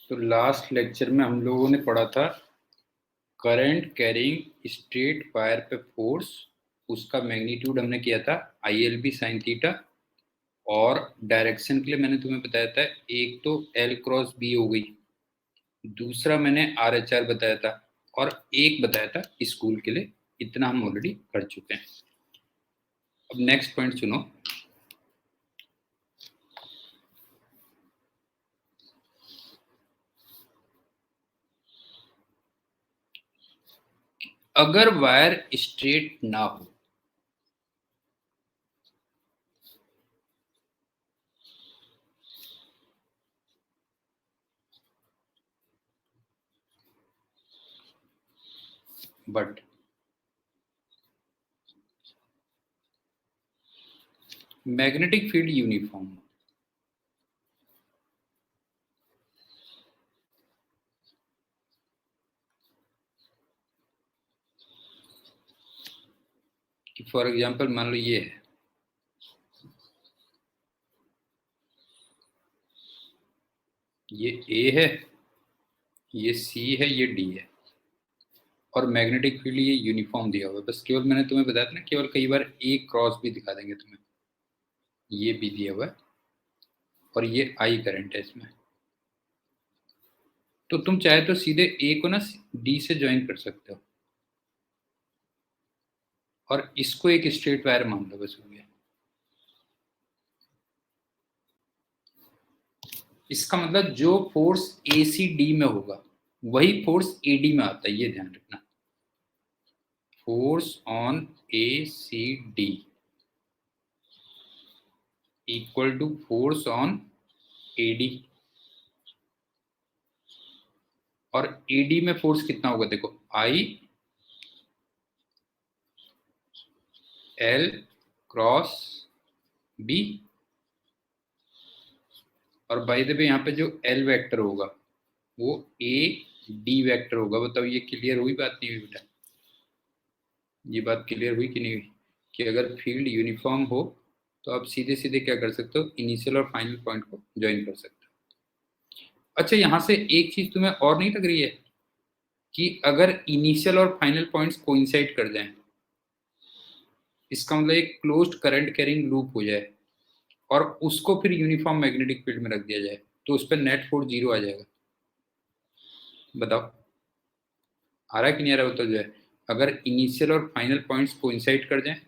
तो last lecture में हम लोगों ने पढ़ा था करंट कैरिंग स्ट्रेट वायर पे फोर्स, उसका मैग्नीट्यूड हमने किया था ILB sin थीटा। और डायरेक्शन के लिए मैंने तुम्हें बताया था, एक तो L क्रॉस B हो गई, दूसरा मैंने RHR बताया था, और एक बताया था स्कूल के लिए। इतना हम ऑलरेडी कर चुके हैं। अब नेक्स्ट पॉइंट सुनो। अगर वायर स्ट्रेट ना हो, but magnetic field uniform, for example मान लो ये है, ये A है, ये C है, ये D है, और मैग्नेटिक फील्ड ये यूनिफॉर्म दिया हुआ है। बस केवल मैंने तुम्हें बताया था ना, केवल कई बार एक क्रॉस भी दिखा देंगे तुम्हें। ये भी दिया हुआ है और ये I करंट है इसमें। तो तुम चाहे तो सीधे A को ना D से ज्वाइन कर सकते हो और इसको एक स्ट्रेट वायर मान लो, बस हो गया। इसका मतलब जो फोर्स ACD में होगा वही फोर्स AD में आता है, ये ध्यान रखना। Force on ACD equal to force on AD। और AD में फोर्स कितना होगा, देखो I L क्रॉस B, और बाय द वे यहाँ पे जो L वेक्टर होगा वो AD वेक्टर होगा। बताओ ये क्लियर हुई बात, नहीं हुई बेटा? ये बात क्लियर हुई कि नहीं हुई कि अगर फील्ड यूनिफॉर्म हो तो आप सीधे सीधे क्या कर सकते हो, इनिशियल और फाइनल पॉइंट को ज्वाइन कर सकते हो। अच्छा, यहाँ से एक चीज तुम्हें और नहीं लग रही है कि अगर इनिशियल और फाइनल पॉइंट्स कोइंसाइड कर जाएं, इसका मतलब एक क्लोज्ड करंट कैरिंग लूप हो जाए और उसको फिर यूनिफॉर्म मैग्नेटिक फील्ड में रख दिया जाए, तो उस पर नेट फोर्स 0 आ जाएगा। बताओ आ रहा है कि नहीं आ रहा? तो जो है, अगर इनिशियल और फाइनल पॉइंट्स कोइंसाइड कर जाएं,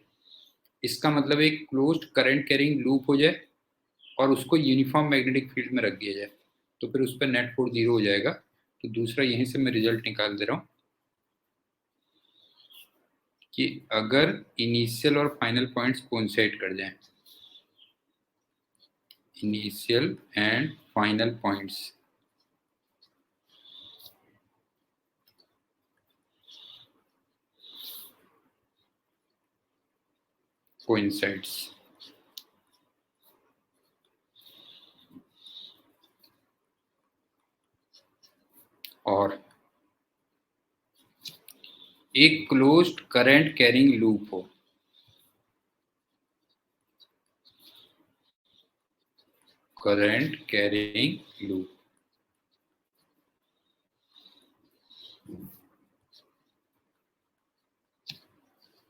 इसका मतलब एक क्लोज्ड करंट कैरिंग लूप हो जाए और उसको यूनिफॉर्म मैग्नेटिक फील्ड में रख दिया जाए, तो फिर उस पर नेट फोर्स 0 हो जाएगा। तो दूसरा यहीं से मैं रिजल्ट निकाल दे रहा हूँ कि अगर इनिशियल और फाइनल पॉइंट्स कोइंसाइड कर जाएं, initial and final points coincides, और एक क्लोज्ड करंट कैरिंग लूप हो, करंट कैरिंग लूप,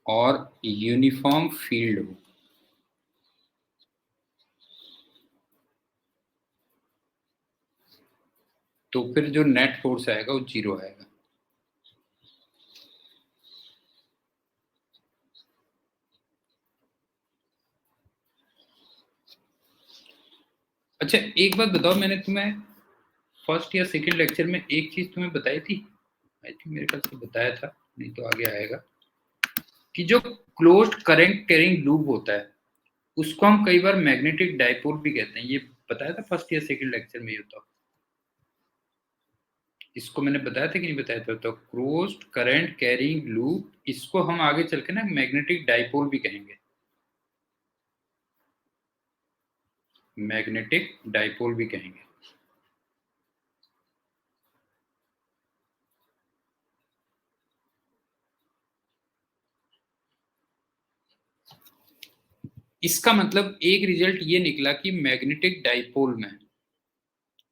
और यूनिफॉर्म फील्ड हो, तो फिर जो नेट फोर्स आएगा वो 0 आएगा। अच्छा एक बात बताओ, मैंने तुम्हें फर्स्ट या सेकंड लेक्चर में एक चीज तुम्हें बताई थी, आई थिंक मेरे ख्याल से बताया था, नहीं तो आगे आएगा, कि जो क्लोज्ड करंट कैरिंग लूप होता है उसको हम कई बार मैग्नेटिक डाइपोल भी कहते हैं। ये बताया था फर्स्ट या सेकंड लेक्चर में? ये तो इसको मैंने बताया था कि नहीं बताया था? तो क्लोज्ड करंट कैरिंग लूप, इसको हम आगे चल के ना मैग्नेटिक डाइपोल भी कहेंगे, मैग्नेटिक डाइपोल भी कहेंगे। इसका मतलब एक रिजल्ट ये निकला कि मैग्नेटिक डाइपोल में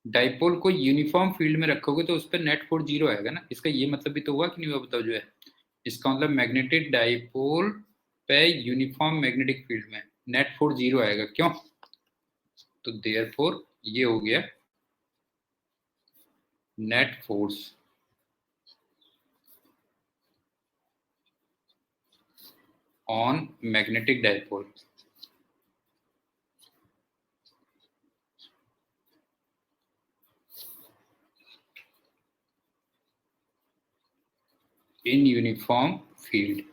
डाइपोल को यूनिफॉर्म फील्ड में रखोगे तो उस पर नेट फोर्स 0 आएगा ना। इसका ये मतलब भी तो हुआ कि नहीं हुआ, बताओ जो है। इसका मतलब मैग्नेटिक डाइपोल पे यूनिफॉर्म मैग्नेटिक फील्ड में नेट फोर्स 0 आएगा, क्यों? तो देयरफॉर ये हो गया net force on magnetic dipole. In uniform field.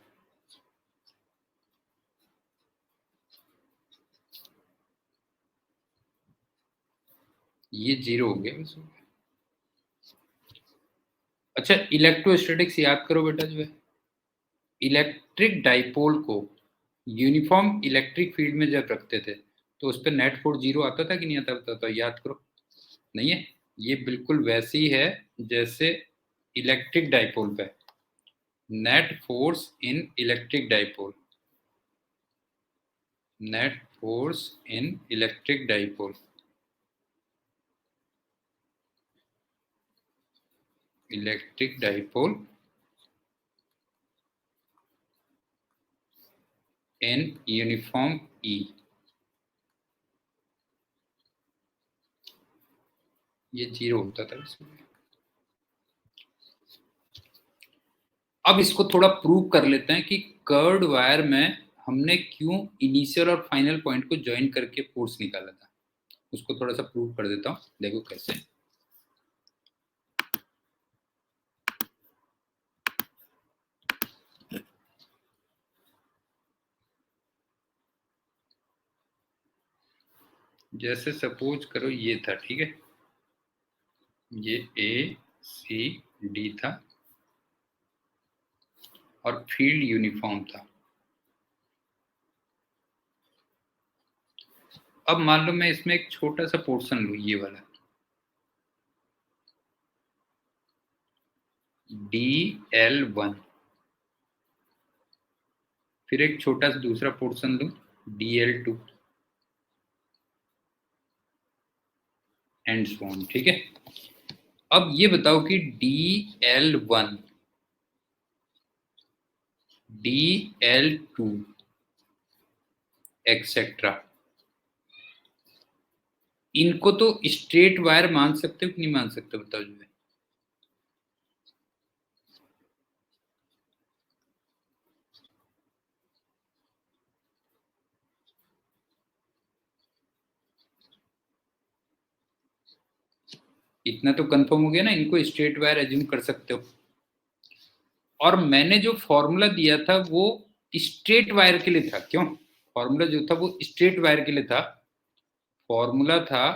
ये 0 हो गया। अच्छा, इलेक्ट्रोस्टैटिक्स याद करो बेटा जो है। इलेक्ट्रिक डाइपोल को यूनिफॉर्म इलेक्ट्रिक फील्ड में जब रखते थे तो उस पर नेट फोर्स 0 आता था कि नहीं आता था? याद करो। नहीं है? ये बिल्कुल वैसी है जैसे इलेक्ट्रिक डाइपोल पे net force in electric dipole. Net force in electric dipole. Electric dipole in uniform E. ये 0 होता था इसमें। अब इसको थोड़ा प्रूव कर लेते हैं कि कर्व्ड वायर में हमने क्यों इनिशियल और फाइनल पॉइंट को ज्वाइन करके फोर्स निकाला था। उसको थोड़ा सा प्रूव कर देता हूं, देखो कैसे। जैसे सपोज करो ये था, ठीक है, ये ए सी डी था और फील्ड यूनिफॉर्म था। अब मान लो मैं इसमें एक छोटा सा पोर्शन लू, ये वाला DL1, फिर एक छोटा सा दूसरा पोर्शन लू DL2 एंड सो ऑन, ठीक है। अब ये बताओ कि DL1 DL2 एक्सेट्रा, इनको तो स्ट्रेट वायर मान सकते हो कि नहीं मान सकते, बताओ जो है। इतना तो कंफर्म हो गया ना, इनको स्ट्रेट वायर एज्यूम कर सकते हो। और मैंने जो फॉर्मूला दिया था वो स्ट्रेट वायर के लिए था, क्यों? फॉर्मूला जो था वो स्ट्रेट वायर के लिए था। फॉर्मूला था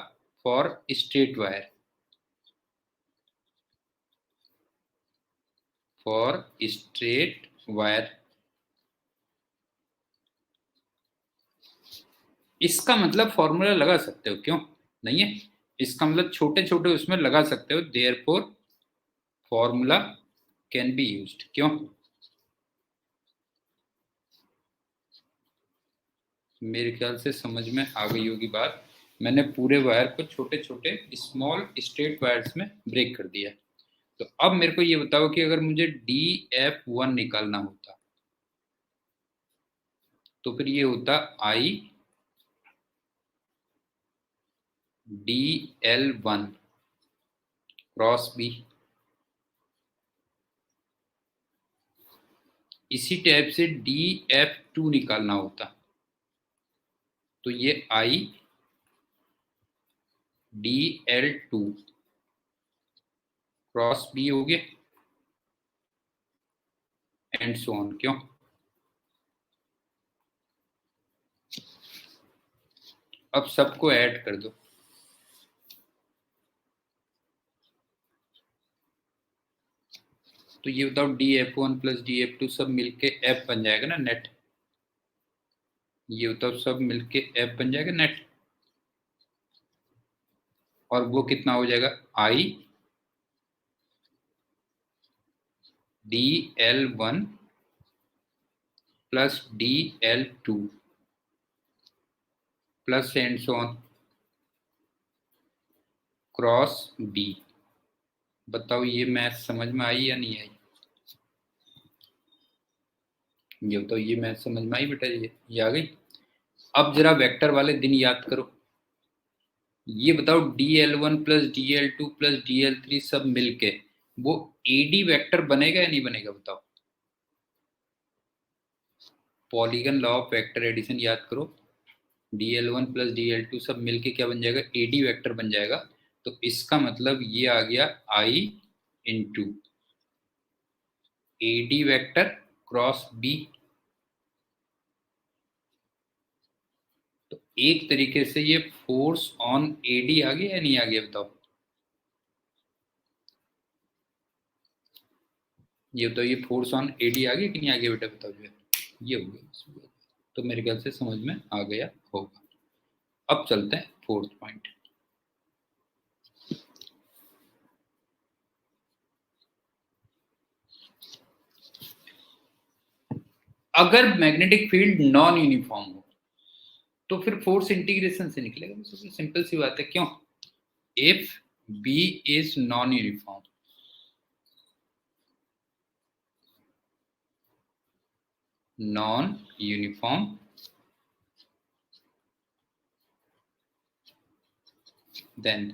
for straight wire, for straight wire. इसका मतलब फॉर्मूला लगा सकते हो, क्यों नहीं है? इसका मतलब छोटे छोटे उसमें लगा सकते हो, therefore formula can be used, क्यों? मेरे ख्याल से समझ में आ गई होगी बात। मैंने पूरे वायर को छोटे छोटे स्मॉल स्ट्रेट वायर्स में ब्रेक कर दिया। तो अब मेरे को ये बताओ कि अगर मुझे DF1 निकालना होता तो फिर ये होता IDL1 क्रॉस B। इसी टाइप से DF2 निकालना होता तो ये IDL2 क्रॉस B हो गया एंड सो ऑन, क्यों? अब सबको ऐड कर दो। तो ये बताओ DF1 प्लस DF2 सब मिलके F बन जाएगा ना, नेट। ये बताओ सब मिलके F बन जाएगा नेट। और वो कितना हो जाएगा? IDL1 plus DL2 plus and so on cross B. बताओ ये मैथ समझ में आई या नहीं आई? ये बताओ ये मैथ समझ में आई बेटा? ये आ गई। अब जरा वेक्टर वाले दिन याद करो। ये बताओ dl1 plus dl2 plus dl3 सब मिलके वो AD वेक्टर बनेगा या नहीं बनेगा? बताओ। Polygon law of vector addition याद करो। dl1 प्लस dl2 सब मिलके क्या बन जाएगा? AD वेक्टर बन जाएगा। तो इसका मतलब ये आ गया I into AD vector cross B। तो एक तरीके से ये फोर्स ऑन AD आ गया या नहीं आ गया? बताओ। ये बताओ ये फोर्स ऑन AD आ गया कि नहीं आ गया बेटा? बताओ जो ये हो गया। तो मेरे ख्याल से समझ में आ गया होगा। अब चलते हैं फोर्थ पॉइंट। अगर मैग्नेटिक फील्ड नॉन यूनिफॉर्म हो तो फिर फोर्स इंटीग्रेशन से निकलेगा। सिंपल सी बात है। क्यों? If B is non uniform, non uniform then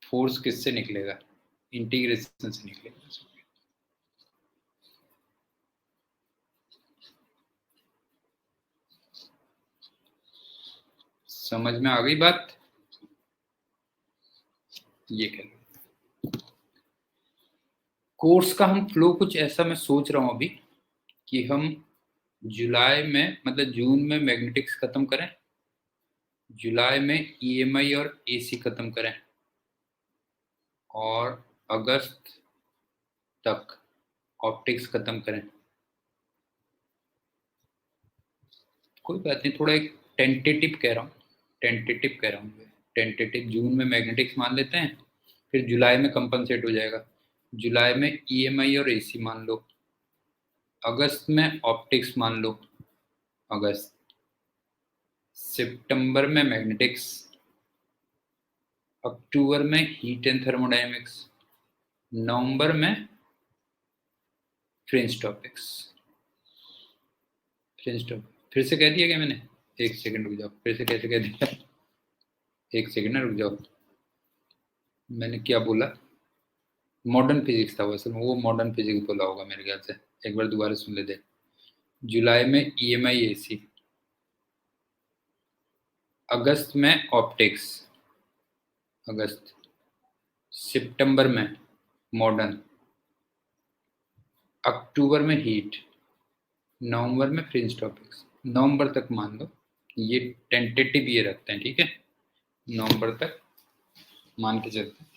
force किससे निकलेगा? इंटीग्रेशन से निकलेगा। समझ में आ गई बात? ये कह कोर्स का हम फ्लो कुछ ऐसा मैं सोच रहा हूं अभी कि हम जुलाई में मतलब जून में मैग्नेटिक्स खत्म करें, जुलाई में EMI और AC खत्म करें और अगस्त तक ऑप्टिक्स खत्म करें। कोई बात नहीं, थोड़ा एक टेंटेटिव कह रहा हूँ, टेंटेटिव जून में मैग्नेटिक्स मान लेते हैं, फिर जुलाई में कंपनसेट हो जाएगा। जुलाई में EMI और AC मान लो, अगस्त में ऑप्टिक्स मान लो, अगस्त, सितंबर में मैग्नेटिक्स, अक्टूबर में हीट एंड थर्मोडायनेमिक्स, नवंबर में फ्रिंज टॉपिक्स। फिर से कह दिया क्या मैंने? एक सेकंड रुक जाओ, फिर से कैसे कह दिया? एक सेकंड ना रुक जाओ, मैंने क्या बोला? मॉडर्न फिजिक्स था वैसे, वो मॉडर्न फिजिक्स बोला होगा मेरे ख्याल से। एक बार दोबारा सुन लेते। जुलाई में EMI AC, अगस्त में ऑप्टिक्स, अगस्त, सितंबर में मॉडर्न, अक्टूबर में हीट, नवंबर में फ्रिंज टॉपिक्स। नवंबर तक मान लो, ये टेंटेटिव ये रखते हैं, ठीक है? नवंबर तक मान के चलते हैं।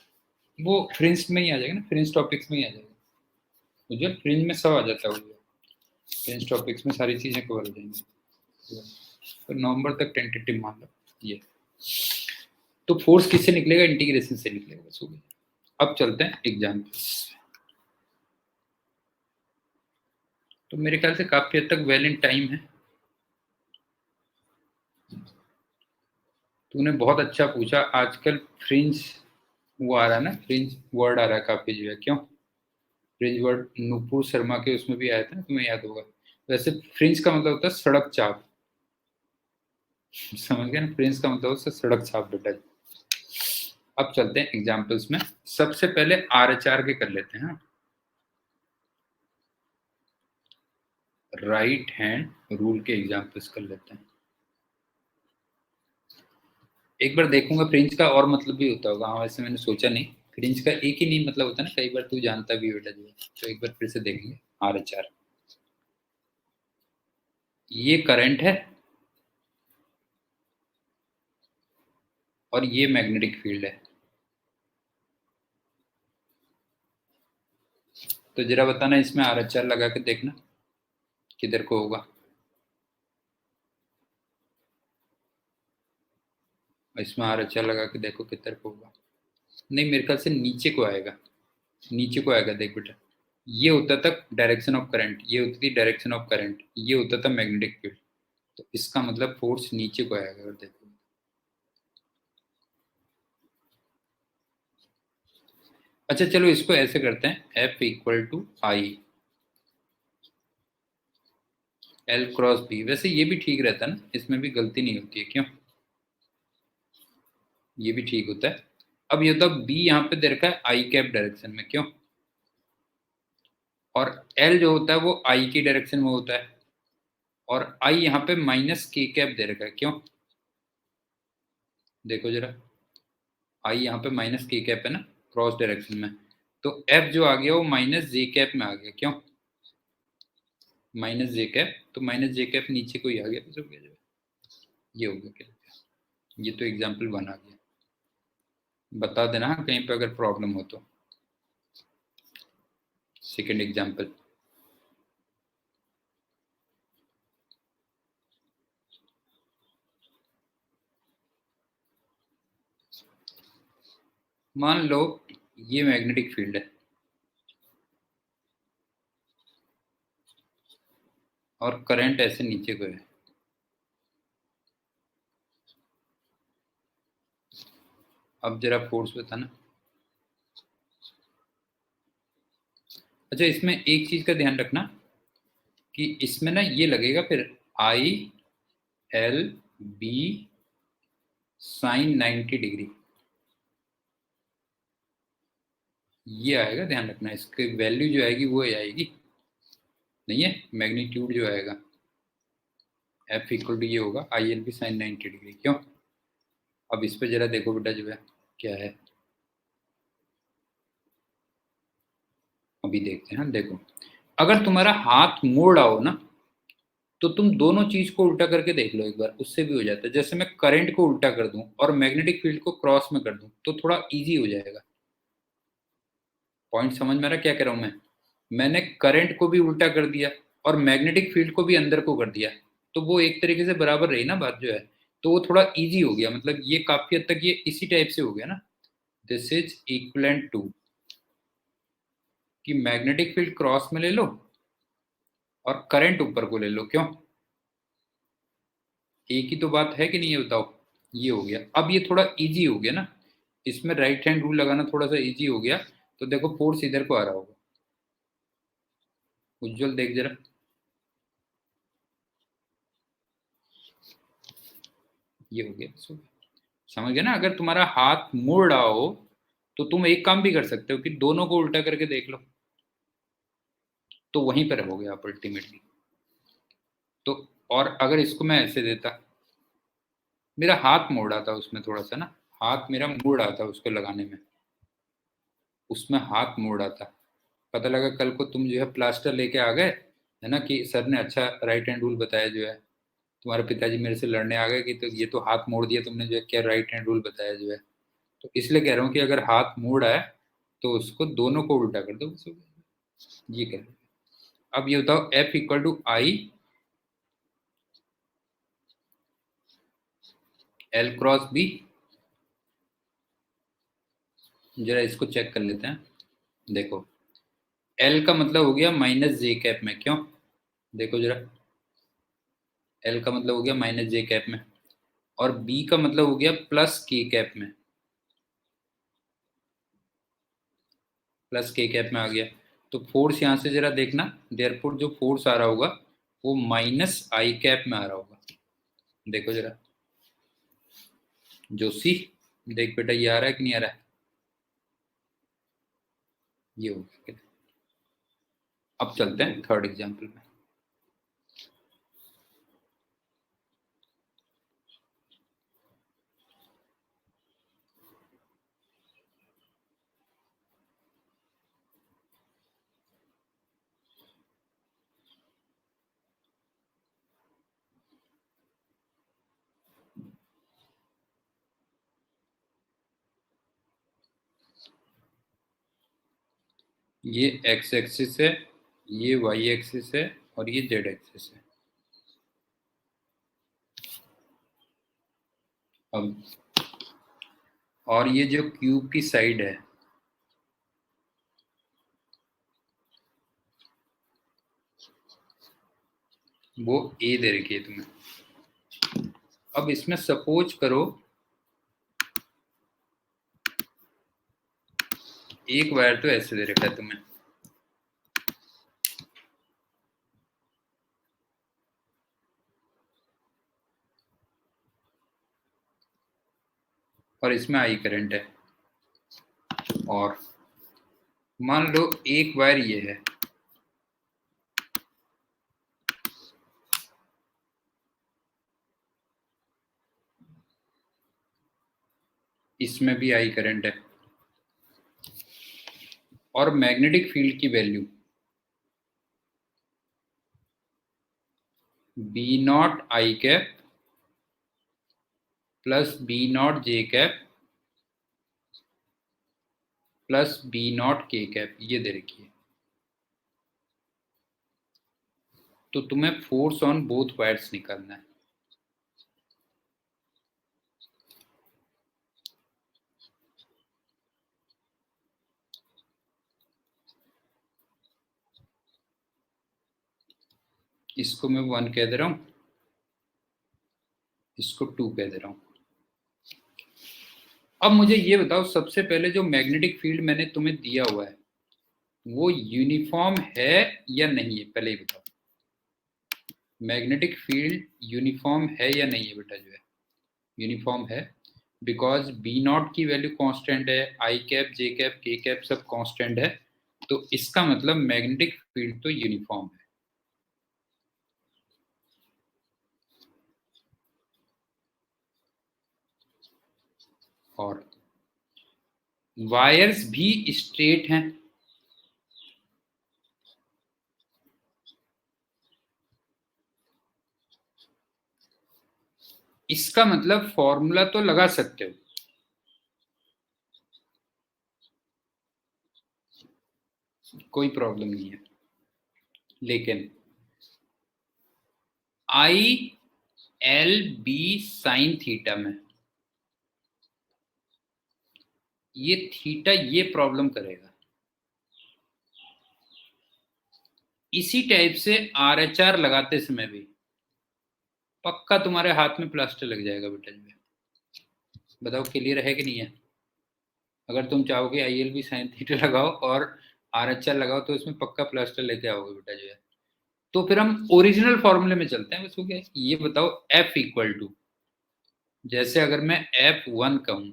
वो फ्रिंज में ही आ जाएगा ना, फ्रिंज टॉपिक्स में ही आ जाएगा। मुझे फ्रिंज में सब आ जाता है, फ्रिंज टॉपिक्स में सारी चीजें कवर हो जाएंगी। तो नवंबर तक टेंटेटिव मान लो ये। तो फोर्स किससे निकलेगा? इंटीग्रेशन से निकलेगा, बस हो गया। अब चलते हैं एग्जाम्पल्स। तो मेरे ख्याल से काफी हद तक वेल इन टाइम है। तूने बहुत अच्छा पूछा। आजकल फ्रिंज वो आ रहा है ना, फ्रिंज वर्ड आ रहा है काफी जगह। क्यों? फ्रिंज वर्ड नुपुर शर्मा के उसमें भी आया था ना, तुम्हें याद होगा। वैसे फ्रिंज का मतलब होता है सड़क चाप। समझ गए ना? फ्रिंज का मतलब होता है सड़क चाप बेटा। अब चलते हैं एग्जाम्पल्स में। सबसे पहले RHR के कर लेते हैं। राइट हैंड रूल के एग्जाम्पल्स कर लेते हैं। एक बार देखूंगा फ्रिंज का और मतलब भी होता होगा। हाँ वैसे मैंने सोचा नहीं, फ्रिंज का एक ही नहीं मतलब होता ना, कई बार तू जानता भी बेटा जो। तो एक बार फिर से देखेंगे। RHR, ये करंट है और ये मैग्नेटिक फील्ड है। तो जरा बताना इसमें RHR लगा के देखना किधर को होगा। इसमें RHR लगा के देखो किधर को होगा। नहीं मेरे ख्याल से नीचे को आएगा, नीचे को आएगा। देख बेटा, ये होता था डायरेक्शन ऑफ करंट, ये होती थी डायरेक्शन ऑफ करंट, ये होता था मैग्नेटिक फील्ड। तो इसका मतलब फोर्स नीचे को आएगा। अगर देखो अच्छा चलो इसको ऐसे करते हैं, F equal to I L cross B. वैसे ये भी ठीक रहता है ना, इसमें भी गलती नहीं होती है, क्यों? ये भी ठीक होता है। अब ये होता है बी यहाँ पे दे रखा है आई कैप डायरेक्शन में, क्यों? और एल जो होता है वो आई की डायरेक्शन में होता है, और आई यहाँ पे माइनस के कैप दे रखा है, क्यों? देखो जरा, आई यहाँ पे माइनस के कैप है ना, क्रॉस डायरेक्शन में। तो एफ जो आ गया वो माइनस जे कैप में आ गया, क्यों? माइनस जे कैप, तो माइनस जे कैप नीचे को ही आ गया, बस हो गया जो है। ये हो गया क्या? ये तो एग्जाम्पल बना गया। बता देना हाँ, कहीं पे अगर प्रॉब्लम हो तो। सेकेंड एग्जाम्पल, मान लो ये मैग्नेटिक फील्ड है और करंट ऐसे नीचे को है। अब जरा फोर्स बताना। अच्छा इसमें एक चीज का ध्यान रखना कि इसमें ना ये लगेगा फिर I L B sine 90 degree, ये आएगा, ध्यान रखना। इसकी वैल्यू जो आएगी वो आएगी, नहीं है, मैग्नीट्यूड जो आएगा एफ इक्वल टू ये होगा I L B sine 90 degree, क्यों? अब इस पे जरा देखो बेटा जो है क्या है, अभी देखते हैं। देखो, अगर तुम्हारा हाथ मोड़ आओ ना, तो तुम दोनों चीज को उल्टा करके देख लो एक बार, उससे भी हो जाता है। जैसे मैं करंट को उल्टा कर दूं और मैग्नेटिक फील्ड को क्रॉस में कर दूं तो थोड़ा इजी हो जाएगा। पॉइंट समझ में आ रहा क्या कह रहा हूं मैं? मैंने करंट को भी उल्टा कर दिया और मैग्नेटिक फील्ड को भी अंदर को कर दिया, तो वो एक तरीके से बराबर रही ना बात जो है, तो वो थोड़ा इजी हो गया। मतलब ये काफी हद तक ये इसी टाइप से हो गया ना। दिस इज इक्वलेंट टू कि मैग्नेटिक फील्ड क्रॉस में ले लो और करंट ऊपर को ले लो, क्यों? एक ही तो बात है कि नहीं, ये बताओ। ये हो गया। अब ये थोड़ा इजी हो गया ना, इसमें राइट हैंड रूल लगाना थोड़ा सा इजी हो गया। तो देखो फोर्स इधर को आ रहा होगा, उज्जवल देख जरा, ये हो गया। समझ गया ना? अगर तुम्हारा हाथ मुड़ रहा हो तो तुम एक काम भी कर सकते हो कि दोनों को उल्टा करके देख लो, तो वहीं पर रहोगे आप अल्टीमेटली। तो और अगर इसको मैं ऐसे देता, मेरा हाथ मोड़ रहा था उसमें थोड़ा सा ना, हाथ मेरा मुड़ रहा था उसको लगाने में, उसमें हाथ मोड़ रहा था। पता लगा कल को तुम जो है प्लास्टर लेके आ गए, है ना, कि सर ने अच्छा राइट हैंड रूल बताया जो है, तुम्हारे पिताजी मेरे से लड़ने आ गए कि तो ये तो हाथ मोड़ दिया तुमने, जो है क्या राइट हैंड रूल बताया जो है। तो इसलिए कह रहा हूँ कि अगर हाथ मोड़ा है तो उसको दोनों को उल्टा कर दो, बस हो गया। ये कह रहे हैं। अब ये बताओ F equal to I L cross B, जरा इसको चेक कर लेते हैं। देखो, एल का मतलब हो गया माइनस जे कैप में, क्यों? देखो जरा, एल का मतलब हो गया माइनस जे कैप में, और बी का मतलब हो गया प्लस के कैप में, प्लस के कैप में आ गया। तो फोर्स यहाँ से जरा देखना, देयरफॉर जो फोर्स आ रहा होगा वो माइनस आई कैप में आ रहा होगा। देखो जरा जोशी, देख बेटा ये आ रहा है कि नहीं आ रहा है? ये हो गया। अब चलते हैं थर्ड एग्जाम्पल में। ये एक्स एक्सिस है, ये वाई एक्सिस है, और ये जेड एक्सिस है। अब और ये जो क्यूब की साइड है, वो ए दे रखी है तुम्हें। अब इसमें सपोज करो एक वायर तो ऐसे दे रखा है तुम्हें, और इसमें आई करंट है, और मान लो एक वायर ये है, इसमें भी आई करंट है, और मैग्नेटिक फील्ड की value B naught I cap plus B naught J cap plus B naught K cap, ये दे रखी है। तो तुम्हें फोर्स ऑन बोथ वायर्स निकालना है। इसको मैं 1 कह दे रहा हूं, इसको 2 कह दे रहा हूं। अब मुझे ये बताओ, सबसे पहले जो मैग्नेटिक फील्ड मैंने तुम्हें दिया हुआ है वो यूनिफॉर्म है या नहीं है, पहले ही बताओ। मैग्नेटिक फील्ड यूनिफॉर्म है या नहीं है बेटा? जो है यूनिफॉर्म है, बिकॉज बी नॉट की वैल्यू कांस्टेंट है, आई कैप जे कैप के कैप सब कांस्टेंट है, तो इसका मतलब मैग्नेटिक फील्ड तो यूनिफॉर्म है। और वायर्स भी स्ट्रेट हैं, इसका मतलब फॉर्मूला तो लगा सकते हो, कोई प्रॉब्लम नहीं है, लेकिन I L B sine theta में ये थीटा ये प्रॉब्लम करेगा। इसी टाइप से आर एच आर लगाते समय भी पक्का तुम्हारे हाथ में प्लास्टर लग जाएगा बेटा। जी बताओ क्लियर है कि नहीं है? अगर तुम चाहोगे I L B sine theta लगाओ और आर एच आर लगाओ तो इसमें पक्का प्लास्टर लेके आओगे बेटा। जो है तो फिर हम ओरिजिनल फॉर्मूले में चलते हैं। बस हो गया। ये बताओ एफ इक्वल टू, जैसे अगर मैं F1 कहूं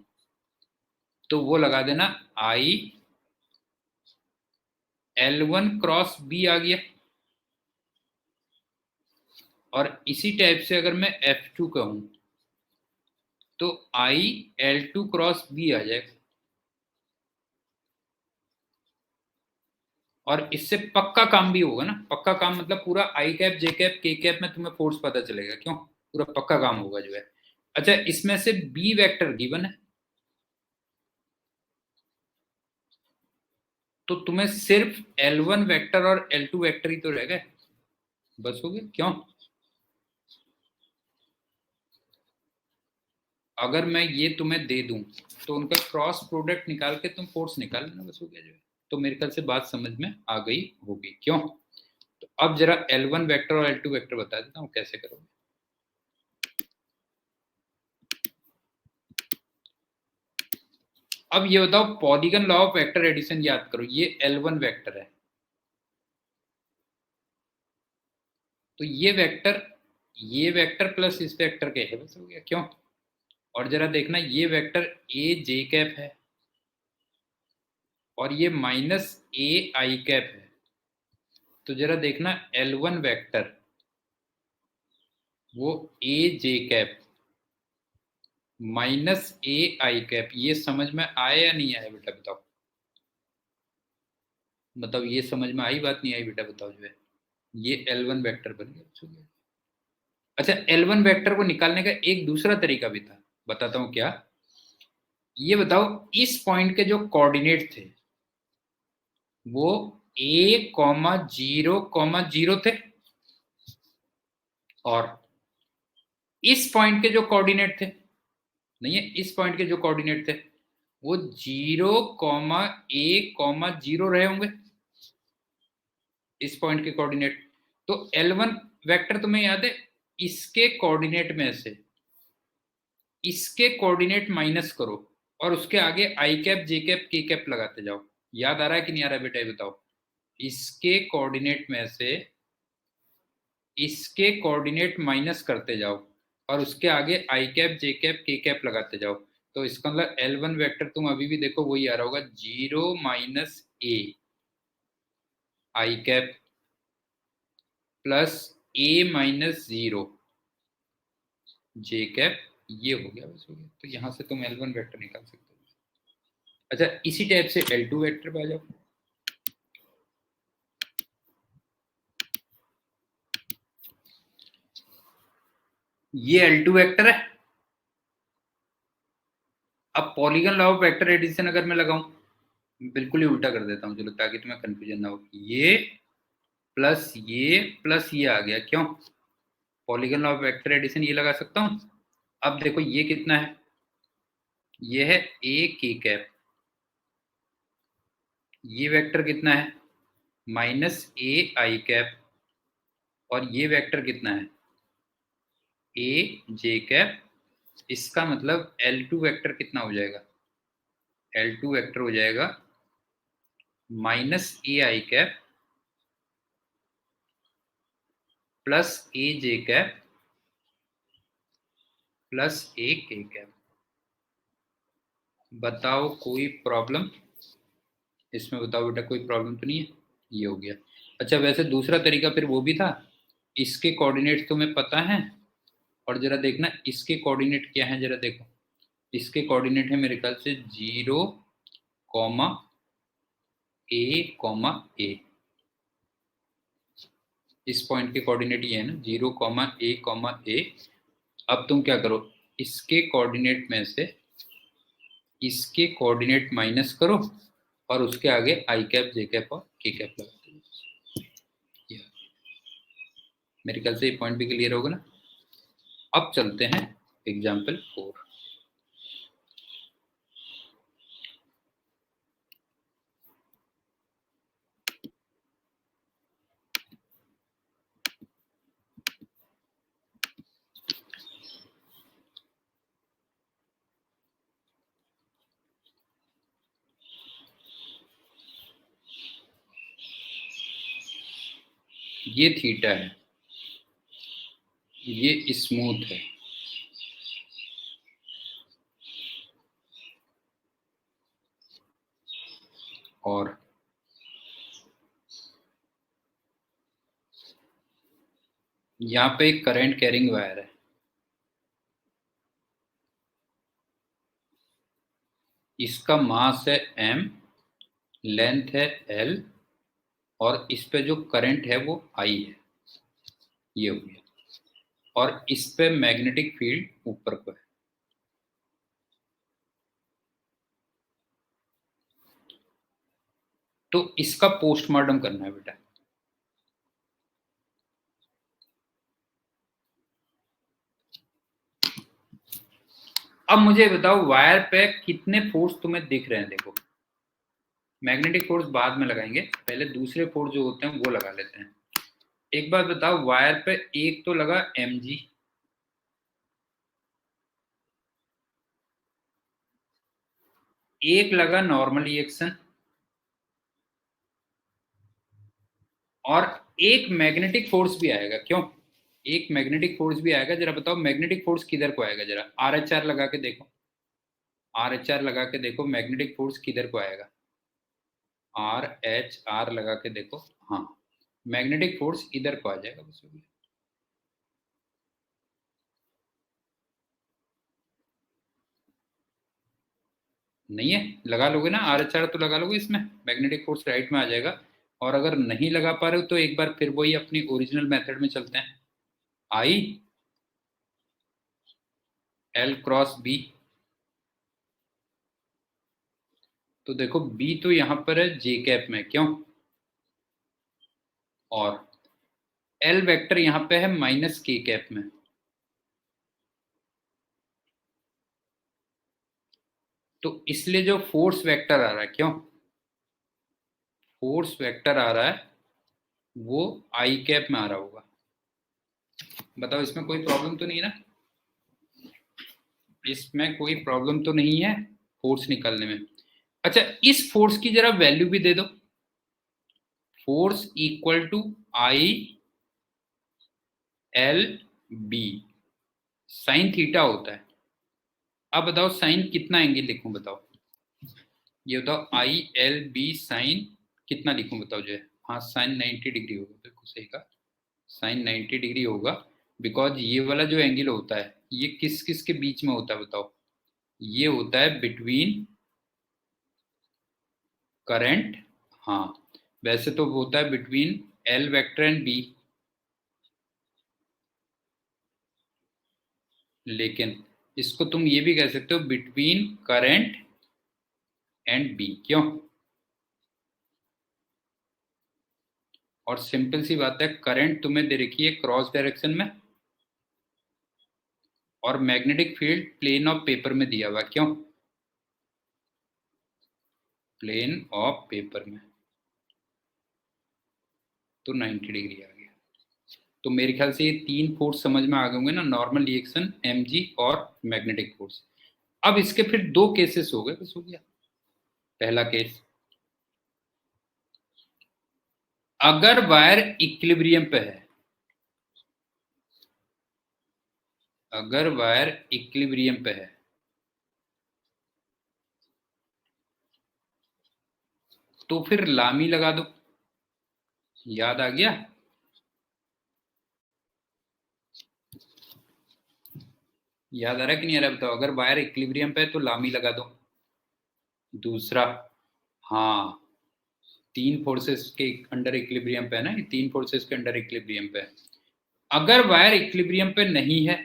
तो वो लगा देना आई L1 क्रॉस बी आ गया, और इसी टाइप से अगर मैं F2 कहूं तो आई L2 क्रॉस बी आ जाएगा, और इससे पक्का काम भी होगा ना। पक्का काम मतलब पूरा आई कैप जे कैप के कैप में तुम्हें फोर्स पता चलेगा, क्यों? पूरा पक्का काम होगा जो है। अच्छा, इसमें से बी वेक्टर गिवन है, तो तुम्हें सिर्फ L1 वेक्टर और L2 वेक्टर ही तो रह गए, बस हो गया। क्यों? अगर मैं ये तुम्हें दे दूं तो उनका क्रॉस प्रोडक्ट निकाल के तुम फोर्स निकाल लेना, बस हो गया जो है। तो मेरे ख्याल से बात समझ में आ गई होगी। क्यों? तो अब जरा L1 वेक्टर और L2 वेक्टर बता देता हूँ कैसे करोगे। अब ये बताओ, polygon law of vector addition याद करो। ये L1 वेक्टर है, तो ये वेक्टर प्लस इस वेक्टर के है, बस हो गया। क्यों? और जरा देखना, ये वेक्टर ए जे कैप है और ये माइनस ए आई कैप है, तो जरा देखना L1 वेक्टर वो ए जे कैप माइनस ए आई कैप, ये समझ में आया या नहीं आया बेटा? बताओ बताओ, ये समझ में आई बात नहीं आई बेटा? बताओ जो है ये L1 वेक्टर बन गया। अच्छा, L1 वेक्टर को निकालने का एक दूसरा तरीका भी था, बताता हूं क्या। ये बताओ, इस पॉइंट के जो कोऑर्डिनेट थे वो a,0,0 थे, और इस पॉइंट के जो कोऑर्डिनेट थे, नहीं है, इस पॉइंट के जो कोऑर्डिनेट थे वो 0,a,0 रहे होंगे, इस पॉइंट के कोऑर्डिनेट। तो L1 वेक्टर तुम्हें याद है, इसके कोऑर्डिनेट में से इसके कोऑर्डिनेट माइनस करो और उसके आगे आई कैप जे कैप के कैप लगाते जाओ, याद आ रहा है कि नहीं आ रहा है बेटा, ये बताओ। इसके कोऑर्डिनेट में से इसके कोऑर्डिनेट माइनस करते जाओ और उसके आगे आई कैप जे कैप के कैप लगाते जाओ। तो इसका मतलब L1 वेक्टर तुम अभी भी देखो वही आ रहा होगा, 0 माइनस ए आई कैप प्लस ए माइनस 0 जे कैप, ये हो गया, बस हो गया। तो यहां से तुम L1 वेक्टर निकाल सकते हो। अच्छा, इसी टाइप से L2 वेक्टर पे आ जाओ। ये L2 वेक्टर है। अब polygon law of vector addition अगर मैं लगाऊं, बिल्कुल ही उल्टा कर देता हूं चलो, ताकि तुम्हें कंफ्यूजन ना हो। ये प्लस ये आ गया, क्यों? Polygon law of vector addition ये लगा सकता हूं। अब देखो ये कितना है, ये है ए के कैप, ये वेक्टर कितना है माइनस ए आई कैप, और ये वेक्टर कितना है ए जे कैप। इसका मतलब L2 वेक्टर कितना हो जाएगा, L2 वेक्टर हो जाएगा माइनस ए आई कैप प्लस ए जे कैप प्लस ए के कैप। बताओ कोई प्रॉब्लम इसमें? बताओ बेटा, कोई प्रॉब्लम तो नहीं है? ये हो गया। अच्छा, वैसे दूसरा तरीका फिर वो भी था। इसके कोऑर्डिनेट तुम्हें पता है, और जरा देखना इसके कोऑर्डिनेट क्या है, जरा देखो। इसके कोऑर्डिनेट है मेरे ख्याल से 0 कॉमा ए कॉमा ए। इस पॉइंट के कोऑर्डिनेट ये है ना, 0 कॉमा ए। अब तुम क्या करो, इसके कोऑर्डिनेट में से इसके कोऑर्डिनेट माइनस करो और उसके आगे आई कैप जे कैप और के कैप लगा दो। मेरे ख्याल से ये पॉइंट भी क्लियर होगा ना। अब चलते हैं एग्जाम्पल 4। ये थीटा है, ये स्मूथ है, और यहाँ पे एक करंट कैरिंग वायर है। इसका मास है m, लेंथ है l, और इस पे जो करंट है वो I है। ये हो गया। और इस पे मैग्नेटिक फील्ड ऊपर को है। तो इसका पोस्टमार्टम करना है बेटा। अब मुझे बताओ वायर पे कितने फोर्स तुम्हें दिख रहे हैं। देखो, मैग्नेटिक फोर्स बाद में लगाएंगे, पहले दूसरे फोर्स जो होते हैं वो लगा लेते हैं। एक बात बताओ, वायर पे एक तो लगा mg, एक लगा नॉर्मल रिएक्शन, और एक मैग्नेटिक फोर्स भी आएगा। क्यों? एक मैग्नेटिक फोर्स भी आएगा। जरा बताओ मैग्नेटिक फोर्स किधर को आएगा, जरा RHR लगा के देखो। RHR लगा के देखो मैग्नेटिक फोर्स किधर को आएगा। RHR लगा के देखो, हाँ, मैग्नेटिक फोर्स इधर को आ जाएगा। बस हो गया। नहीं है, लगा लोगे ना RHR, तो लगा लोगे, इसमें मैग्नेटिक फोर्स राइट में आ जाएगा। और अगर नहीं लगा पा रहे हो तो एक बार फिर वही अपनी ओरिजिनल मेथड में चलते हैं। I L क्रॉस B, तो देखो B तो यहां पर है जे कैप में, क्यों? और L वेक्टर यहां पे है माइनस के कैप में। तो इसलिए जो फोर्स वेक्टर आ रहा है, क्यों फोर्स वेक्टर आ रहा है, वो आई कैप में आ रहा होगा। बताओ इसमें कोई प्रॉब्लम तो नहीं है ना? इसमें कोई प्रॉब्लम तो नहीं है फोर्स निकालने में। अच्छा, इस फोर्स की जरा वैल्यू भी दे दो। Force equal to I L B, sine theta होता है। अब बताओ साइन कितना एंगल लिखूं, बताओ ये बताओ, आई एल बी साइन कितना लिखूं बताओ जो है। हाँ साइन 90 डिग्री होगा, बिल्कुल सही कहा, साइन 90 डिग्री होगा। बिकॉज ये वाला जो एंगल होता है ये किस किस के बीच में होता है बताओ, ये होता है बिटवीन करंट, हाँ वैसे तो वो होता है between L vector and B, लेकिन इसको तुम ये भी कह सकते हो बिटवीन करंट एंड बी, क्यों? और सिंपल सी बात है, करंट तुम्हें दे रखी है क्रॉस डायरेक्शन में, और magnetic field plane of paper में दिया हुआ, क्यों? प्लेन ऑफ पेपर में, तो 90 डिग्री आ गया। तो मेरे ख्याल से ये तीन फोर्स समझ में आ गए होंगे ना, नॉर्मल रिएक्शन, एमजी और मैग्नेटिक फोर्स। अब इसके फिर दो केसेस हो गए, बस हो गया। पहला केस, अगर वायर इक्विलिब्रियम पे है, अगर वायर इक्विलिब्रियम पे है तो फिर लामी लगा दो। याद आ गया? याद आ रहा है कि नहीं आ रहा बताओ, अगर वायर इक्विलिब्रियम पे है तो लामी लगा दो। दूसरा, हाँ तीन फोर्सेस के अंडर इक्विलिब्रियम पे है ना, ये तीन फोर्सेस के अंडर इक्विलिब्रियम पे है। अगर वायर इक्विलिब्रियम पे नहीं है,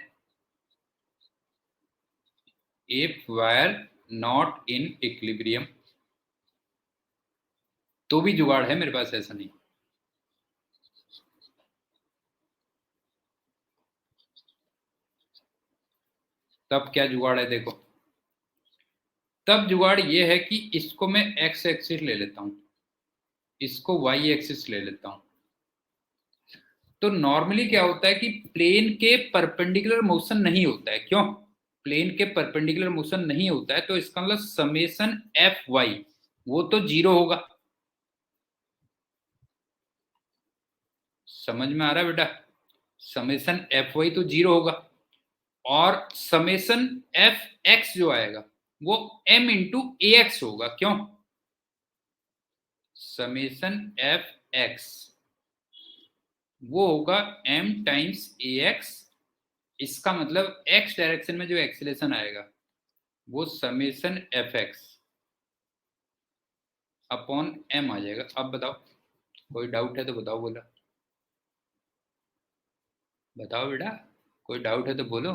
if wire not in equilibrium, तो भी जुगाड़ है मेरे पास, ऐसा नहीं। तब क्या जुगाड़ है देखो, तब जुगाड़ ये है कि इसको मैं एक्स एक्सिस ले लेता हूं, इसको वाई एक्सिस ले लेता हूं। तो नॉर्मली क्या होता है कि प्लेन के परपेंडिकुलर मोशन नहीं होता है, क्यों? प्लेन के परपेंडिकुलर मोशन नहीं होता है, तो इसका मतलब समेशन एफ वाई वो तो जीरो होगा। समझ में आ रहा है बेटा? समेशन एफ वाई तो जीरो होगा, और समेशन एफ एक्स जो आएगा वो एम इंटू ए एक्स होगा, क्यों? समेशन एफ एक्स वो होगा एम टाइम्स ए एक्स, इसका मतलब एक्स डायरेक्शन में जो एक्सीलरेशन आएगा वो summation F X upon M आ जाएगा। अब बताओ, कोई डाउट है तो बताओ, बोला बताओ बेटा, कोई डाउट है तो बोलो।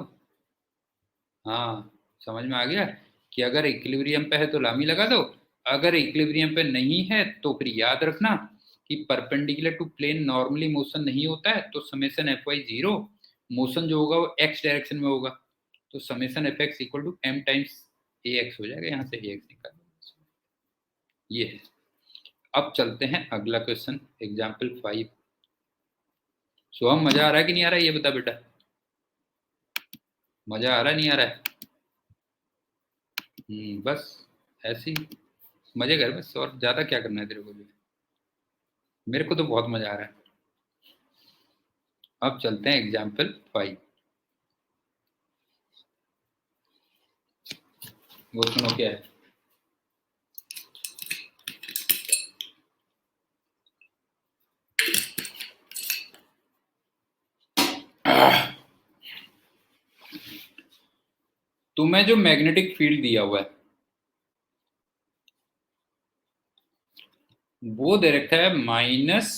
हाँ समझ में आ गया कि अगर इक्विलिब्रियम पे है तो लामी लगा दो, अगर इक्विलिब्रियम पे नहीं है तो फिर याद रखना कि perpendicular to plane normally motion नहीं होता है, तो summation F Y zero, motion जो होगा वो एक्स डायरेक्शन में होगा, तो summation F X equal to M times A X हो जाएगा, यहाँ से ए एक्स निकाल, ये है। अब चलते हैं अगला क्वेश्चन, एग्जाम्पल 5। सोहम मजा आ रहा है कि नहीं आ रहा है, ये बता बेटा, मजा आ रहा है नहीं आ रहा है? बस ऐसे ही मजे कर बस, और ज्यादा क्या करना है तेरे को भी। मेरे को तो बहुत मजा आ रहा है। अब चलते हैं एग्जाम्पल 5। वो सुनो क्या है। तुम्हें जो मैग्नेटिक फील्ड दिया हुआ है वो दे रखा है माइनस,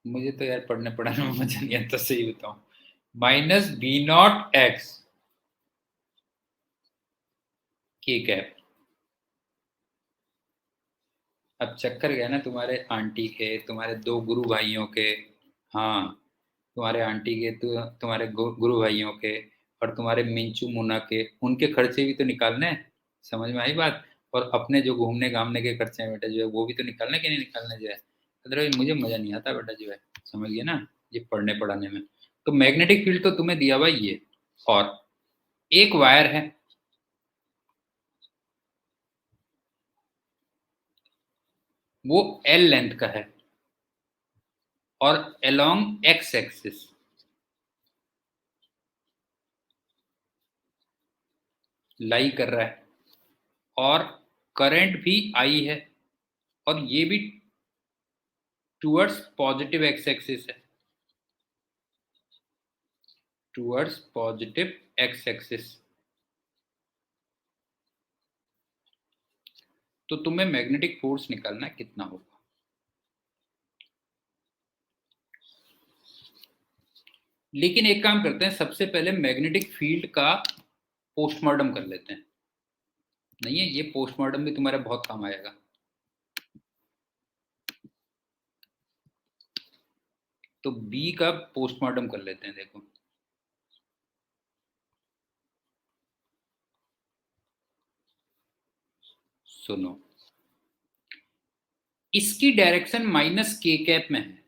मुझे तो यार पढ़ने पढ़ाने में मजा नहीं आता, सही बताऊं, माइनस बी नॉट एक्स के कैप। अब चक्कर गया ना तुम्हारे आंटी के, तुम्हारे दो गुरु भाइयों के, हाँ तुम्हारे आंटी के, तुम्हारे गुरु भाइयों के, और तुम्हारे मिंचू मुन्ना के, उनके खर्चे भी तो निकालने हैं। समझ में आई बात? और अपने जो घूमने घामने के खर्चे हैं बेटा जो है वो भी तो निकालने के, नहीं निकालने जो है, अदरवाइज मुझे मजा नहीं आता बेटा जो है, समझ गए ना, ये पढ़ने पढ़ाने में। तो मैग्नेटिक फील्ड तो तुम्हें दिया हुआ ये, और एक वायर है, वो L लेंथ का है और अलोंग एक्स एक्सिस लाई कर रहा है, और करंट भी I है, और ये भी टूवर्ड्स पॉजिटिव एक्स एक्सिस है, टूवर्ड्स पॉजिटिव एक्स एक्सिस। तो तुम्हें मैग्नेटिक फोर्स निकालना है कितना होगा। लेकिन एक काम करते हैं, सबसे पहले मैग्नेटिक फील्ड का पोस्टमार्टम कर लेते हैं। नहीं है, ये पोस्टमार्टम भी तुम्हारा बहुत काम आएगा। तो बी का पोस्टमार्टम कर लेते हैं। देखो, सुनो, इसकी डायरेक्शन माइनस के कैप में है,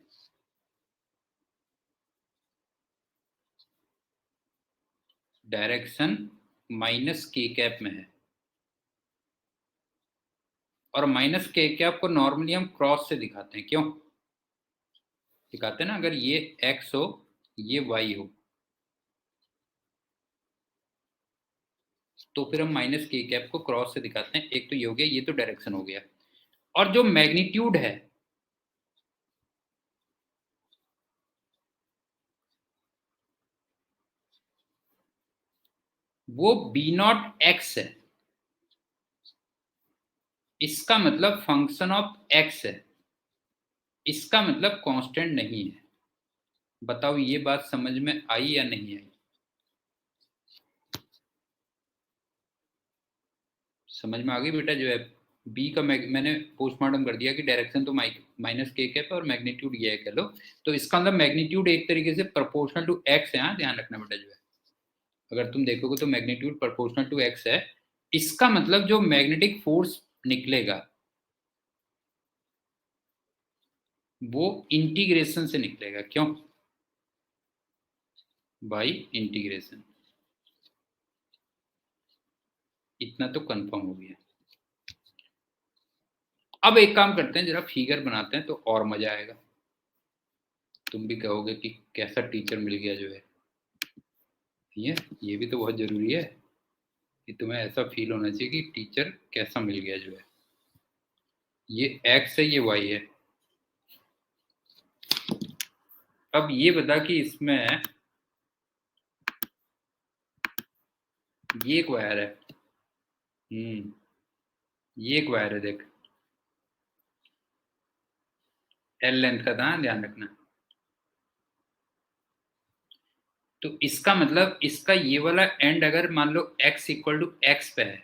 डायरेक्शन माइनस के कैप में है, और माइनस के कैप को नॉर्मली हम क्रॉस से दिखाते हैं। क्यों दिखाते हैं ना, अगर ये एक्स हो ये वाई हो तो फिर हम माइनस के कैप को क्रॉस से दिखाते हैं। एक तो ये हो गया, ये तो डायरेक्शन हो गया। और जो मैग्नीट्यूड है वो बी नॉट एक्स है, इसका मतलब फंक्शन ऑफ एक्स है, इसका मतलब कांस्टेंट नहीं है। बताओ ये बात समझ में आई या नहीं आई। समझ में आ गई बेटा। जो है बी का मैंने पोस्टमार्टम कर दिया कि डायरेक्शन तो माइनस के कैप है और मैग्नीट्यूड ये है कह लो। तो इसका मतलब मैग्नीट्यूड एक तरीके से प्रोपोर्शनल टू एक्स है। हाँ, ध्यान रखना बेटा। जो है अगर तुम देखोगे तो मैग्नीट्यूड प्रोपोर्शनल टू एक्स है। इसका मतलब जो मैग्नेटिक फोर्स निकलेगा वो इंटीग्रेशन से निकलेगा। क्यों, बाई इंटीग्रेशन। इतना तो कंफर्म हो गया। अब एक काम करते हैं, जरा फिगर बनाते हैं तो और मजा आएगा। तुम भी कहोगे कि कैसा टीचर मिल गया। जो है ये भी तो बहुत जरूरी है कि तुम्हें ऐसा फील होना चाहिए कि टीचर कैसा मिल गया। जो है ये एक्स है, ये वाई है। अब ये बता कि इसमें ये एक वायर है। ये एक वायर है, देख, एल लेंथ का था, ध्यान रखना। तो इसका मतलब इसका ये वाला एंड अगर मान लो x इक्वल टू एक्स पे है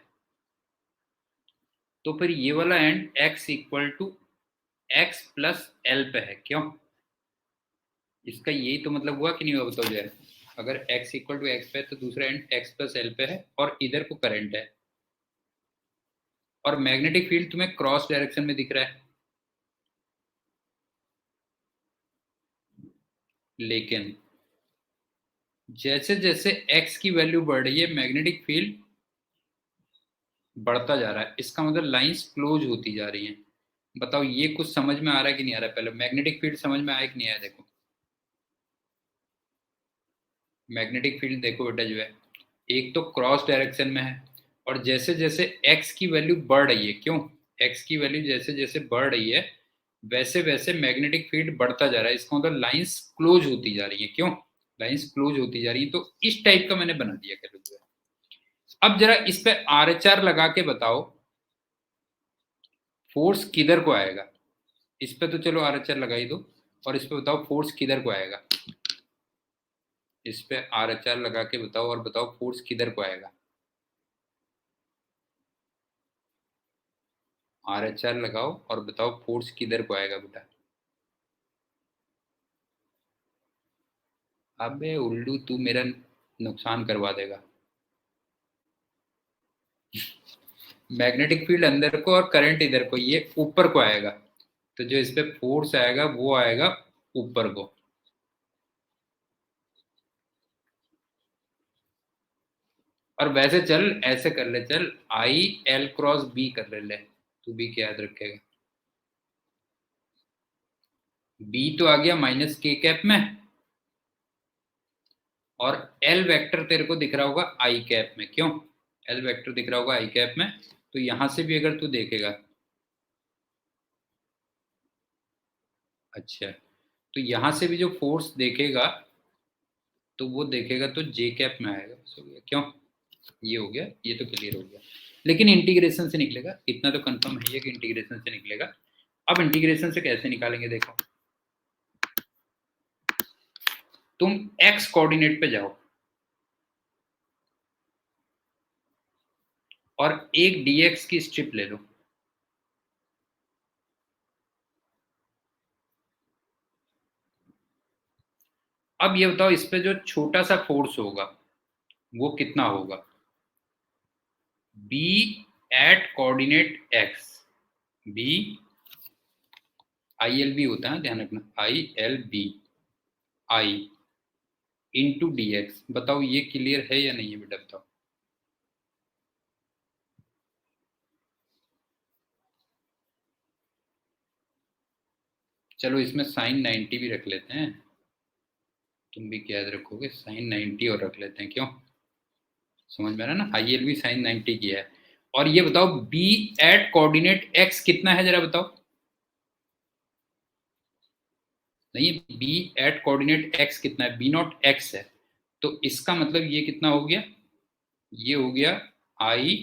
तो फिर ये वाला end x equal to X plus L पे है। क्यों, इसका यही तो मतलब हुआ कि नहीं हुआ, बताओ जरा। अगर x इक्वल टू एक्स पे है तो दूसरा एंड x प्लस एल पे है और इधर को करंट है, और मैग्नेटिक फील्ड तुम्हें क्रॉस डायरेक्शन में दिख रहा है। लेकिन जैसे जैसे x की वैल्यू बढ़ रही है मैग्नेटिक फील्ड बढ़ता जा रहा है। इसका मतलब लाइंस क्लोज होती जा रही हैं। बताओ ये कुछ समझ में आ रहा है कि नहीं आ रहा है। पहले मैग्नेटिक फील्ड समझ में आया कि नहीं आया। देखो मैग्नेटिक फील्ड देखो बेटा। जो है एक तो क्रॉस डायरेक्शन में है, और जैसे जैसे x की वैल्यू बढ़ रही है, क्यों, x की वैल्यू जैसे जैसे बढ़ रही है वैसे वैसे मैग्नेटिक फील्ड बढ़ता जा रहा है। इसका मतलब लाइंस क्लोज होती जा रही है। क्यों, लाइंस क्लोज होती जा रही है। तो इस टाइप का मैंने बना दिया कह लो। जो है अब जरा इस पे RHR लगा के बताओ फोर्स किधर को आएगा। इस पे तो चलो RHR लगा ही दो, और इस पे बताओ फोर्स किधर को आएगा। इस पे RHR लगा के बताओ और बताओ फोर्स किधर को आएगा। RHR लगाओ और बताओ फोर्स किधर को आएगा बेटा। अबे उल्लू, तू मेरा नुकसान करवा देगा। मैग्नेटिक फील्ड अंदर को और करंट इधर को, ये ऊपर को आएगा। तो जो इस पे फोर्स आएगा वो आएगा ऊपर को। और वैसे चल ऐसे कर ले, चल आई एल क्रॉस बी कर ले, तू बी क्या याद रखेगा, बी तो आ गया माइनस के कैप में, और एल वेक्टर तेरे को दिख रहा होगा आई कैप में, क्यों एल वेक्टर दिख रहा होगा आई कैप में, तो यहां से भी अगर तू देखेगा, अच्छा तो यहां से भी जो फोर्स देखेगा तो वो देखेगा तो जे कैप में आएगा, हो गया क्यों, ये हो गया, ये तो क्लियर हो गया। लेकिन इंटीग्रेशन से निकलेगा, इतना तो कंफर्म है कि इंटीग्रेशन से निकलेगा। अब इंटीग्रेशन से कैसे निकालेंगे, देखो तुम एक्स कोऑर्डिनेट पे जाओ और एक डीएक्स की स्ट्रिप ले लो, अब ये बताओ इस पे जो छोटा सा फोर्स होगा वो कितना होगा, B at coordinate X, B I L B होता है ध्यान रखना, I L B I into D X, बताओ ये क्लियर है या नहीं है बेटा, बताओ। चलो इसमें साइन 90 भी रख लेते हैं, तुम भी क्या याद रखोगे, साइन 90 और रख लेते हैं, क्यों, समझ में आ रहा है ना, आई एल भी साइन 90 की है। और ये बताओ बी एट कोऑर्डिनेट एक्स कितना है, जरा बताओ, नहीं बी एट कोऑर्डिनेट एक्स कितना है, बी नॉट एक्स है, तो इसका मतलब ये कितना हो गया, ये हो गया I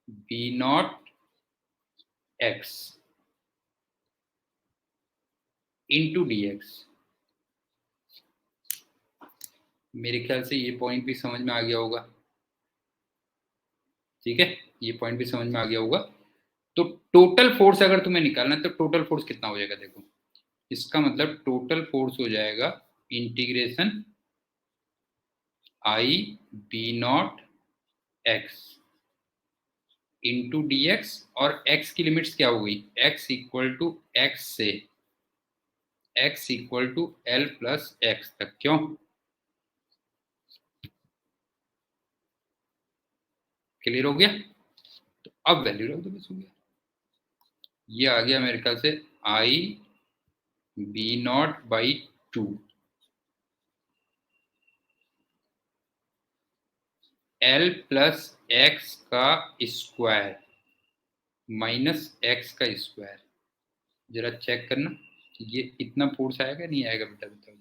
B not X into D X. मेरे ख्याल से ये पॉइंट भी समझ में आ गया होगा, ठीक है, ये पॉइंट भी समझ में आ गया होगा। तो टोटल फोर्स अगर तुम्हें निकालना है तो टोटल फोर्स कितना हो जाएगा, देखो इसका मतलब टोटल फोर्स हो जाएगा integration I B not X into D X, और एक्स की लिमिट्स क्या हो गई, एक्स इक्वल टू एक्स से X equal to L plus X तक, क्यों, क्लियर हो गया। तो अब वैल्यू रख दो, बस हो गया, ये आ गया मेरे ख्याल से I B naught by 2 L plus X का स्क्वायर माइनस एक्स का स्क्वायर, जरा चेक करना ये इतना फोर्स आएगा नहीं आएगा बेटा, बताओ।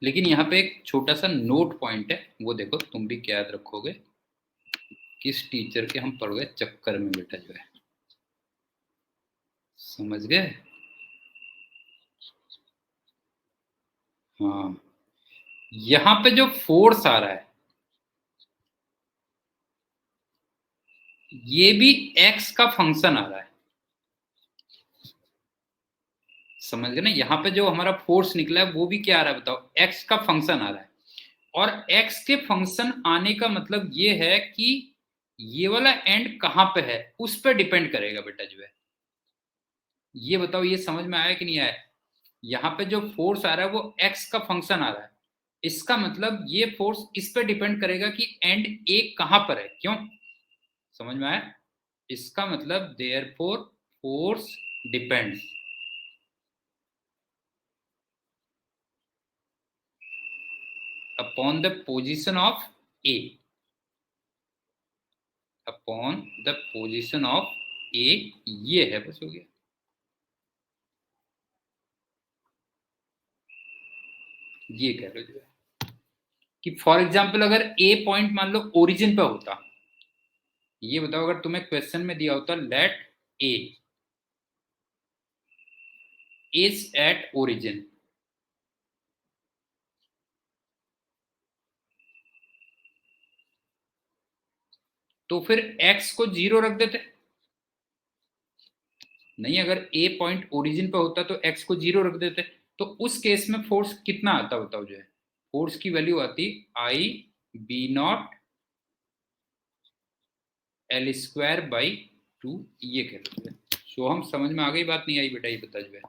लेकिन यहाँ पे एक छोटा सा नोट पॉइंट है, वो देखो तुम भी क्या याद रखोगे, किस टीचर के हम पढ़ गए चक्कर में बेटा जो है, समझ गए, हाँ यहाँ पे जो फोर्स आ रहा है ये भी एक्स का फंक्शन आ रहा है, समझ गए ना, यहाँ पे जो हमारा फोर्स निकला है वो भी क्या आ रहा है बताओ, एक्स का फंक्शन आ रहा है, और एक्स के फंक्शन आने का मतलब ये है कि ये वाला एंड कहां पे है उस पर डिपेंड करेगा बेटा जो है, ये बताओ ये समझ में आया कि नहीं आया, यहाँ पे जो फोर्स आ रहा है वो एक्स का फंक्शन आ रहा है, इसका मतलब ये फोर्स इस पे डिपेंड करेगा कि एंड ए कहां पर है, क्यों, समझ में आया, इसका मतलब therefore force depends upon the position of A, upon the position of A, ये है, बस हो गया। ये कह लो जो है कि फॉर एग्जाम्पल अगर ए पॉइंट मान लो ओरिजिन पे होता, ये बताओ अगर तुम्हें क्वेश्चन में दिया होता let A is at origin, तो फिर एक्स को 0 रख देते, नहीं अगर ए पॉइंट ओरिजिन पे होता तो एक्स को 0 रख देते, तो उस केस में फोर्स कितना आता बताओ जो है, फोर्स की वैल्यू आती I B naught L square by 2, ये कह लो। सो हम समझ में आ गई बात, नहीं आई बेटा ये बता जो है,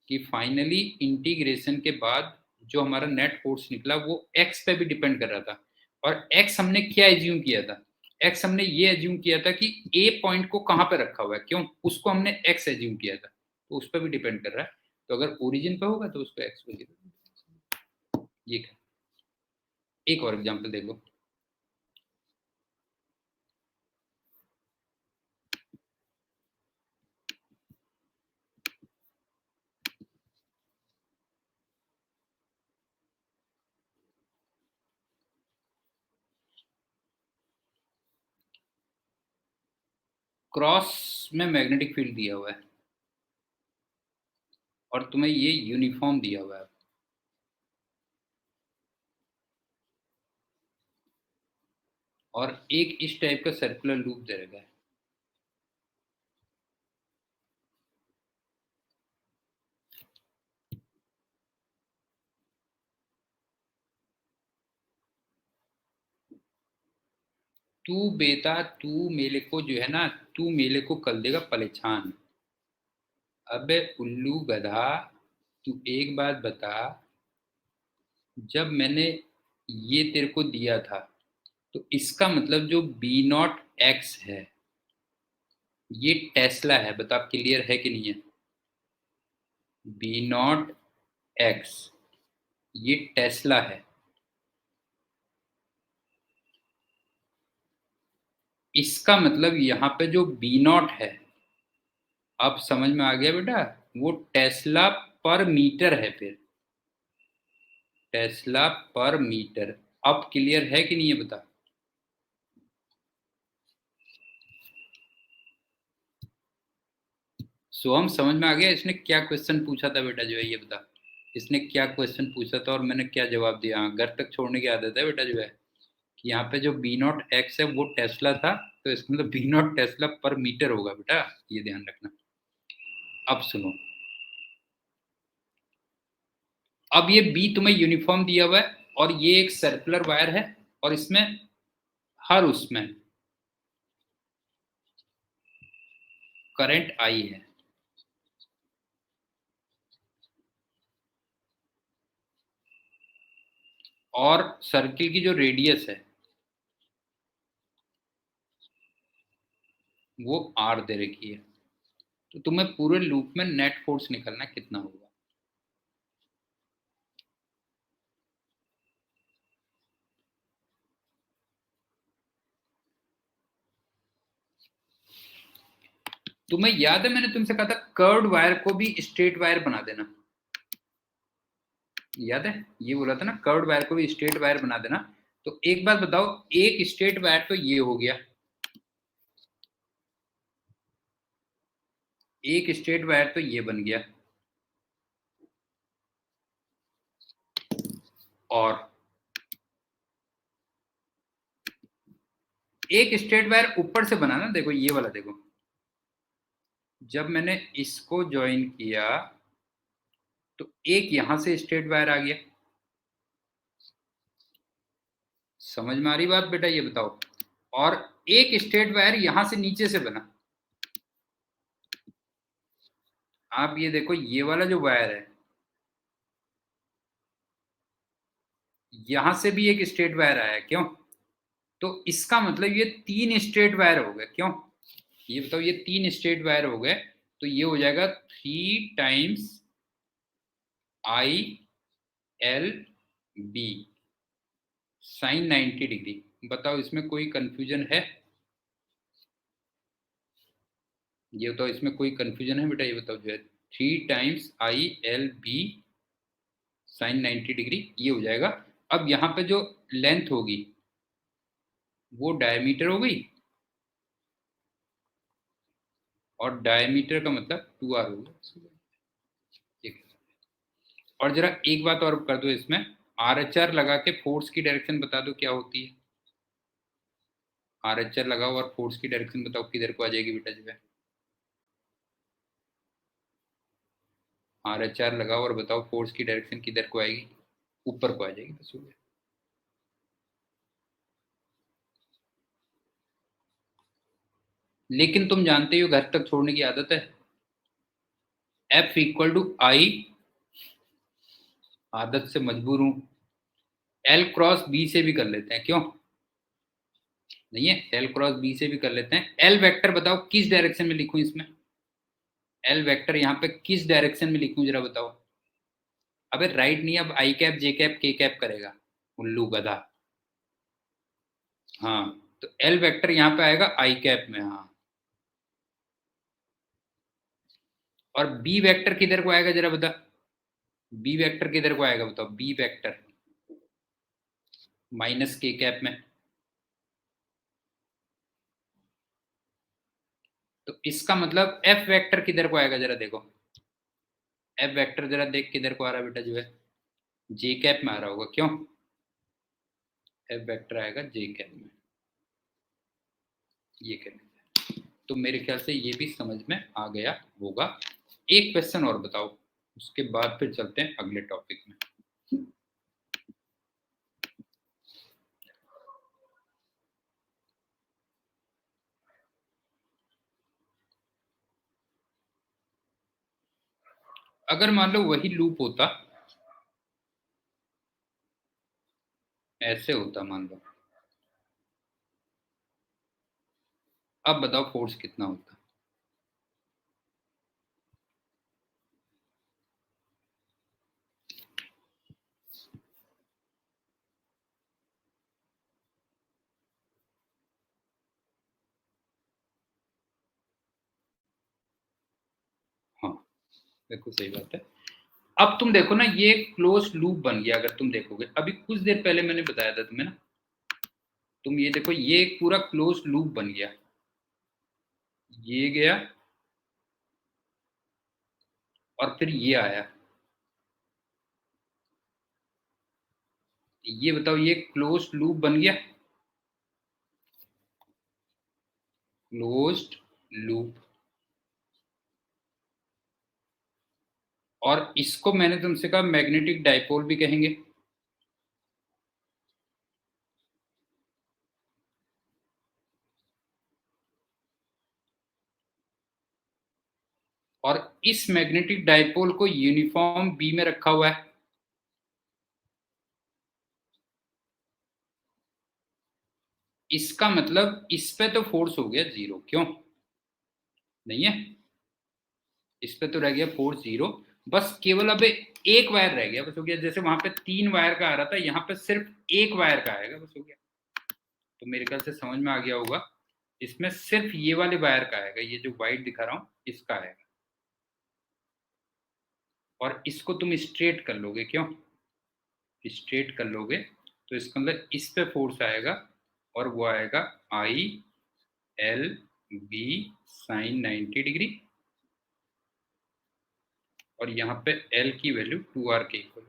कि फाइनली इंटीग्रेशन के बाद जो हमारा नेट फोर्स निकला वो एक्स पे भी डिपेंड कर रहा था। और एक्स हमने क्या एज्यूम किया था? एक्स हमने ये एज्यूम किया था कि ए पॉइंट को कहाँ पे रखा हुआ है, क्यों? उसको हमने एक्स एज्यूम किया था, तो उस पर भी डिपेंड कर रहा है। तो अगर ओरिजिन पे होगा तो उसको एक्स पे। ये एक और एग्जांपल देख लो। क्रॉस में मैग्नेटिक फील्ड दिया हुआ है और तुम्हें ये यूनिफॉर्म दिया हुआ है, और एक इस टाइप का सर्कुलर लूप दे रखा है। तू बेटा तू मेले को जो है ना, तू मेले को कल देगा पलेछान। अबे उल्लू गधा, तू एक बात बता, जब मैंने ये तेरे को दिया था तो इसका मतलब जो बी नॉट एक्स है ये टेस्ला है, बता क्लियर है कि नहीं है? बी नॉट एक्स ये टेस्ला है। इसका मतलब यहाँ पे जो बी नॉट है, अब समझ में आ गया बेटा, वो टेस्ला पर मीटर है। फिर टेस्ला पर मीटर। अब क्लियर है कि नहीं है बता? सोहम समझ में आ गया इसने क्या क्वेश्चन पूछा था बेटा, जो है ये बता। इसने क्या क्वेश्चन पूछा था और मैंने क्या जवाब दिया? हाँ, घर तक छोड़ने की आदत है बेटा, जो है कि यहाँ पे जो बी नॉट एक्स है वो टेस्ला था, तो इसका मतलब बी नॉट टेस्ला पर मीटर होगा बेटा, ये ध्यान रखना। अब सुनो, अब ये बी तुम्हें यूनिफॉर्म दिया हुआ है और ये एक सर्कुलर वायर है, और इसमें हर उसमें करंट आई है, और सर्किल की जो रेडियस है वो आर दे रखी है। तो तुम्हें पूरे लूप में नेट फोर्स निकलना कितना होगा? तुम्हें याद है मैंने तुमसे कहा था कर्व्ड वायर को भी स्ट्रेट वायर बना देना? याद है ये बोला था ना, कर्व्ड वायर को भी स्ट्रेट वायर बना देना। तो एक बात बताओ, एक स्ट्रेट वायर तो ये हो गया, एक स्ट्रेट वायर तो ये बन गया, और एक स्ट्रेट वायर ऊपर से बना ना, देखो ये वाला देखो, जब मैंने इसको ज्वाइन किया तो एक यहां से स्ट्रेट वायर आ गया। समझ में आ रही बात बेटा, ये बताओ। और एक स्ट्रेट वायर यहां से नीचे से बना। आप ये देखो, ये वाला जो वायर है यहां से भी एक स्ट्रेट वायर आया, क्यों? तो इसका मतलब ये तीन स्ट्रेट वायर हो गए, क्यों? ये बताओ, ये तीन स्ट्रेट वायर हो गए, तो ये हो जाएगा 3 times I L B sine 90 degree. बताओ इसमें कोई कंफ्यूजन है? ये बताओ इसमें कोई कंफ्यूजन है बेटा, ये बताओ जो है 3 times I L B sine 90 degree ये हो जाएगा। अब यहाँ पे जो लेंथ होगी वो डायमीटर हो गई, और डायमीटर का मतलब 2r होगा। ठीक है। और जरा एक बात और कर दो इसमें, आर एच आर लगा के फोर्स की डायरेक्शन बता दो क्या होती है। आर एच आर लगाओ और फोर्स की डायरेक्शन बताओ किधर को आ जाएगी बेटा जो है। आर एच आर लगाओ और बताओ फोर्स की डायरेक्शन किधर को आएगी? ऊपर को आ जाएगी, बस हो गया। लेकिन तुम जानते हो घर तक छोड़ने की आदत है। F इक्वल टू आई, आदत से मजबूर हूं, L क्रॉस B से भी कर लेते हैं, क्यों नहीं है? L क्रॉस B से भी कर लेते हैं। L वेक्टर बताओ किस डायरेक्शन में लिखूं इसमें? L वेक्टर यहाँ पे किस डायरेक्शन में लिखूं जरा बताओ। अबे राइट नहीं, अब आई कैप जे कैप के कैप करेगा, उल्लू गधा। हाँ, तो L वेक्टर यहाँ पे आएगा आई कैप में। हाँ, और B वेक्टर किधर को आएगा जरा बता। B वेक्टर किधर को आएगा बताओ। B वेक्टर माइनस के कैप में। तो इसका मतलब F वेक्टर किधर को आएगा जरा देखो। F वेक्टर जरा देख किधर को आ रहा है बेटा, जो है जे कैप में आ रहा होगा, क्यों? F वेक्टर आएगा जे कैप में, ये कहने। तो मेरे ख्याल से ये भी समझ में आ गया होगा। एक क्वेश्चन और बताओ, उसके बाद फिर चलते हैं अगले टॉपिक में। अगर मान लो वही लूप होता, ऐसे होता मान लो, अब बताओ फोर्स कितना होता? हाँ, देखो सही बात है। अब तुम देखो ना, ये क्लोज लूप बन गया। अगर तुम देखोगे, अभी कुछ देर पहले मैंने बताया था तुम्हें ना, तुम ये देखो, ये एक पूरा क्लोज लूप बन गया। ये गया और फिर ये आया। ये बताओ, ये क्लोज लूप बन गया, क्लोज्ड लूप। और इसको मैंने तुमसे कहा मैग्नेटिक डाइपोल भी कहेंगे। और इस मैग्नेटिक डाइपोल को यूनिफॉर्म बी में रखा हुआ है। इसका मतलब इस पे तो फोर्स हो गया जीरो, क्यों नहीं है? इस पे तो रह गया फोर्स जीरो। बस केवल अब एक वायर रह गया, बस हो गया। जैसे वहां पे 3 वायर का आ रहा था, यहाँ पे सिर्फ एक वायर का आएगा, बस हो गया। तो मेरे ख्याल से समझ में आ गया होगा। इसमें सिर्फ ये वाले वायर का आएगा, ये जो व्हाइट दिखा रहा हूं इसका आएगा। और इसको तुम स्ट्रेट कर लोगे, क्यों स्ट्रेट कर लोगे, तो इसका मतलब इस पे फोर्स आएगा, और वो आएगा I L B sine 90 degree. और यहाँ पे एल की वैल्यू 2r के इक्वल।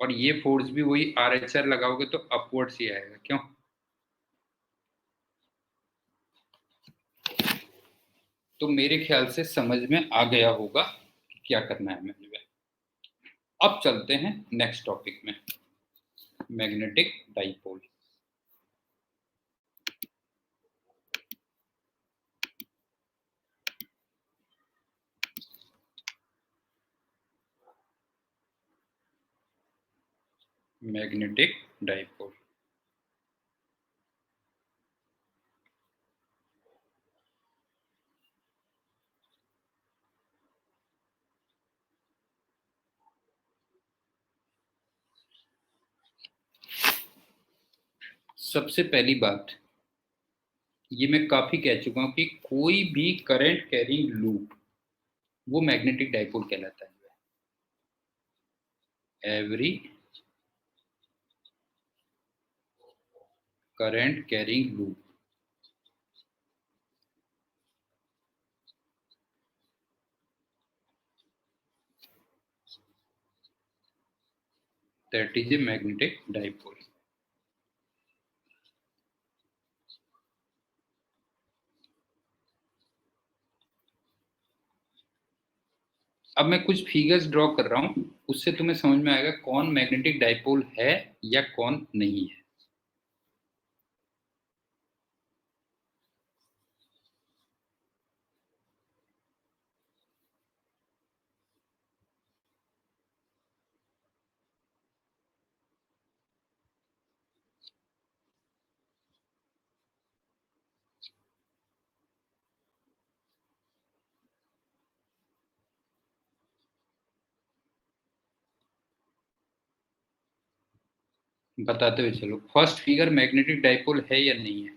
और ये फोर्स भी वही आर एच आर लगाओगे तो अपवर्ड्स ही आएगा, क्यों? तो मेरे ख्याल से समझ में आ गया होगा कि क्या करना है मैंने। अब चलते हैं नेक्स्ट टॉपिक में, मैग्नेटिक डाइपोल। Magnetic dipole. सबसे पहली बात, ये मैं काफी कह चुका हूं कि कोई भी करंट कैरिंग लूप वो मैग्नेटिक डाइपोल कहलाता है। Every current carrying loop that is a magnetic dipole. अब मैं कुछ फिगर्स ड्रॉ कर रहा हूं, उससे तुम्हें समझ में आएगा कौन मैग्नेटिक डाइपोल है या कौन नहीं है। बताते हुए चलो, फर्स्ट फिगर मैग्नेटिक डाइपोल है या नहीं है?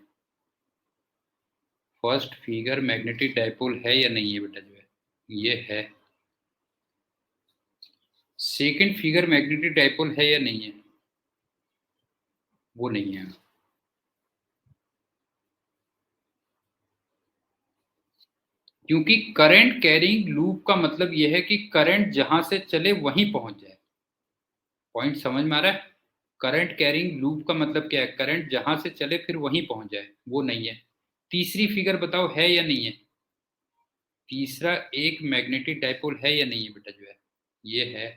फर्स्ट फिगर मैग्नेटिक डाइपोल है या नहीं है बेटा जो है? ये है। सेकंड फिगर मैग्नेटिक डाइपोल है या नहीं है? वो नहीं है। क्योंकि करंट कैरिंग लूप का मतलब यह है कि करंट जहां से चले वहीं पहुंच जाए। पॉइंट समझ में आ रहा है? करंट कैरिंग लूप का मतलब क्या है? करंट जहां से चले फिर वहीं पहुंच जाए, वो नहीं है। तीसरी फिगर बताओ है या नहीं है? तीसरा एक मैग्नेटिक डाइपोल है या नहीं है बेटा जो है? ये है।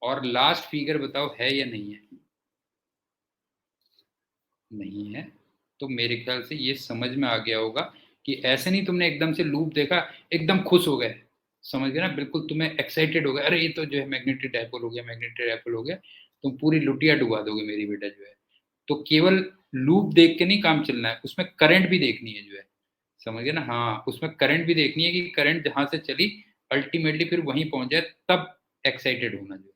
और लास्ट फिगर बताओ है या नहीं है? नहीं है। तो मेरे ख्याल से ये समझ में आ गया होगा कि ऐसे नहीं तुमने एकदम से लूप देखा, एकदम खुश हो गए, समझ गए ना, बिल्कुल तुम्हें एक्साइटेड हो गए, अरे ये तो जो है मैग्नेटिक डाइपोल हो गया, मैग्नेटिक डाइपोल हो गया। तुम पूरी लुटिया डुबा दोगे मेरी बेटा जो है। तो केवल लूप देख के नहीं काम चलना है, उसमें करंट भी देखनी है जो है। समझ गए ना? हाँ, उसमें करंट भी देखनी है कि करंट जहां से चली अल्टीमेटली फिर वहीं पहुंच जाए, तब एक्साइटेड होना जो है,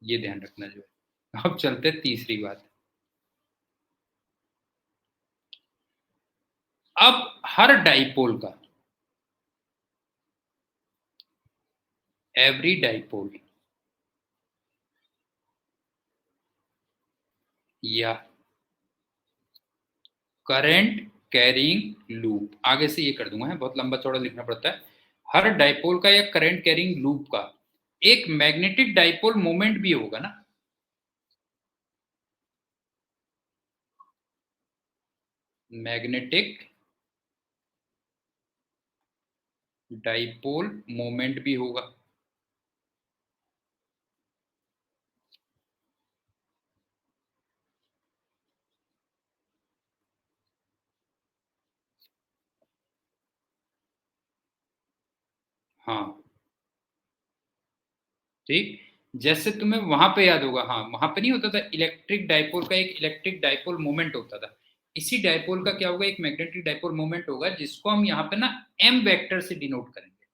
ये ध्यान रखना जो है। अब चलते हैं तीसरी बात। अब हर डाइपोल का, एवरी डाइपोल या करंट कैरिंग लूप, आगे से ये कर दूंगा, है बहुत लंबा चौड़ा लिखना पड़ता है। हर डाइपोल का या करंट कैरिंग लूप का एक मैग्नेटिक डाइपोल मोमेंट भी होगा ना। मैग्नेटिक डाइपोल मोमेंट भी होगा। हाँ, ठीक। जैसे तुम्हें वहां पे याद होगा, हाँ वहां पे नहीं होता था इलेक्ट्रिक डाइपोल का एक इलेक्ट्रिक डाइपोल मोमेंट होता था। इसी डाइपोल का क्या होगा, एक मैग्नेटिक डाइपोल मोमेंट होगा, जिसको हम यहाँ पे ना एम वेक्टर से डिनोट करेंगे।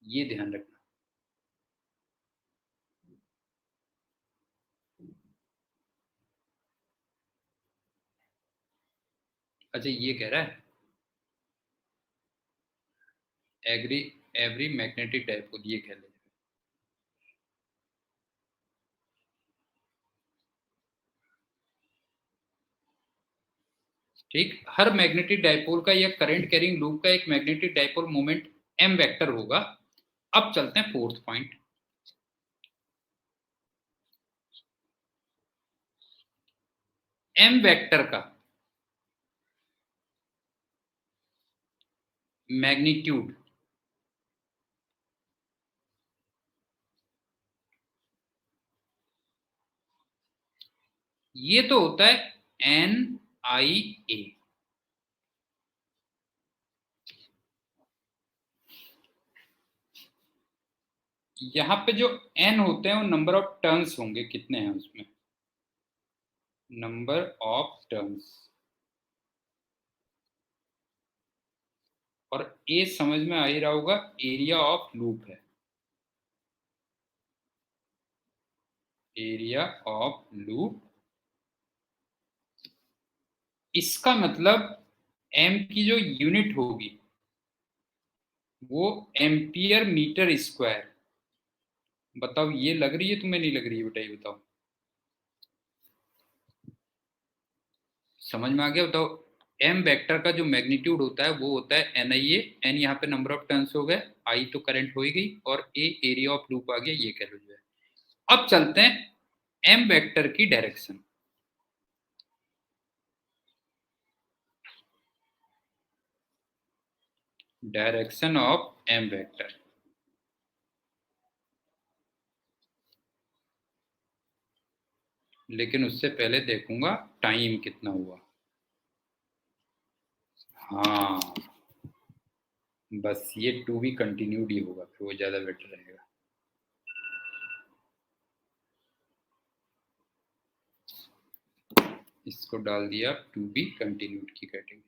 ये ध्यान रखना। अच्छा, ये कह रहा है एग्री एवरी मैग्नेटिक डाइपोल, ये कह ले। ठीक, हर मैग्नेटिक डाइपोल का या करंट कैरिंग लूप का एक magnetic dipole moment M vector होगा। अब चलते हैं फोर्थ पॉइंट। एम वेक्टर का मैग्नीट्यूड, ये तो होता है एन आई ए। यहां पे जो एन होते हैं वो नंबर ऑफ टर्न्स होंगे, कितने हैं उसमें, नंबर ऑफ टर्न्स। और ए समझ में आ ही रहा होगा, एरिया ऑफ लूप है। एरिया ऑफ लूप, इसका मतलब एम की जो यूनिट होगी वो एम्पियर मीटर स्क्वायर। बताओ ये लग रही है तुम्हें, नहीं लग रही है बेटा, ये बताओ। समझ में आ गया? बताओ। एम वेक्टर का जो मैग्नीट्यूड होता है वो होता है एन आई ए। एन यहाँ पे नंबर ऑफ टर्न्स हो गए, आई तो करंट हो ही गई, और ए एरिया ऑफ लूप आ गया, ये कह लो जो है। अब चलते हैं एम वेक्टर की direction. Direction of M vector. लेकिन उससे पहले देखूंगा टाइम कितना हुआ। हाँ, बस ये टू बी कंटिन्यूड ही होगा, फिर वो ज्यादा बेटर रहेगा। इसको डाल दिया टू बी कंटिन्यूड की कैटेगरी में।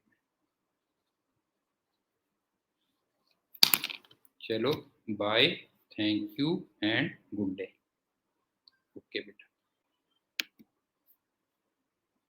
चलो, bye, thank you and good day. Okay बेटा।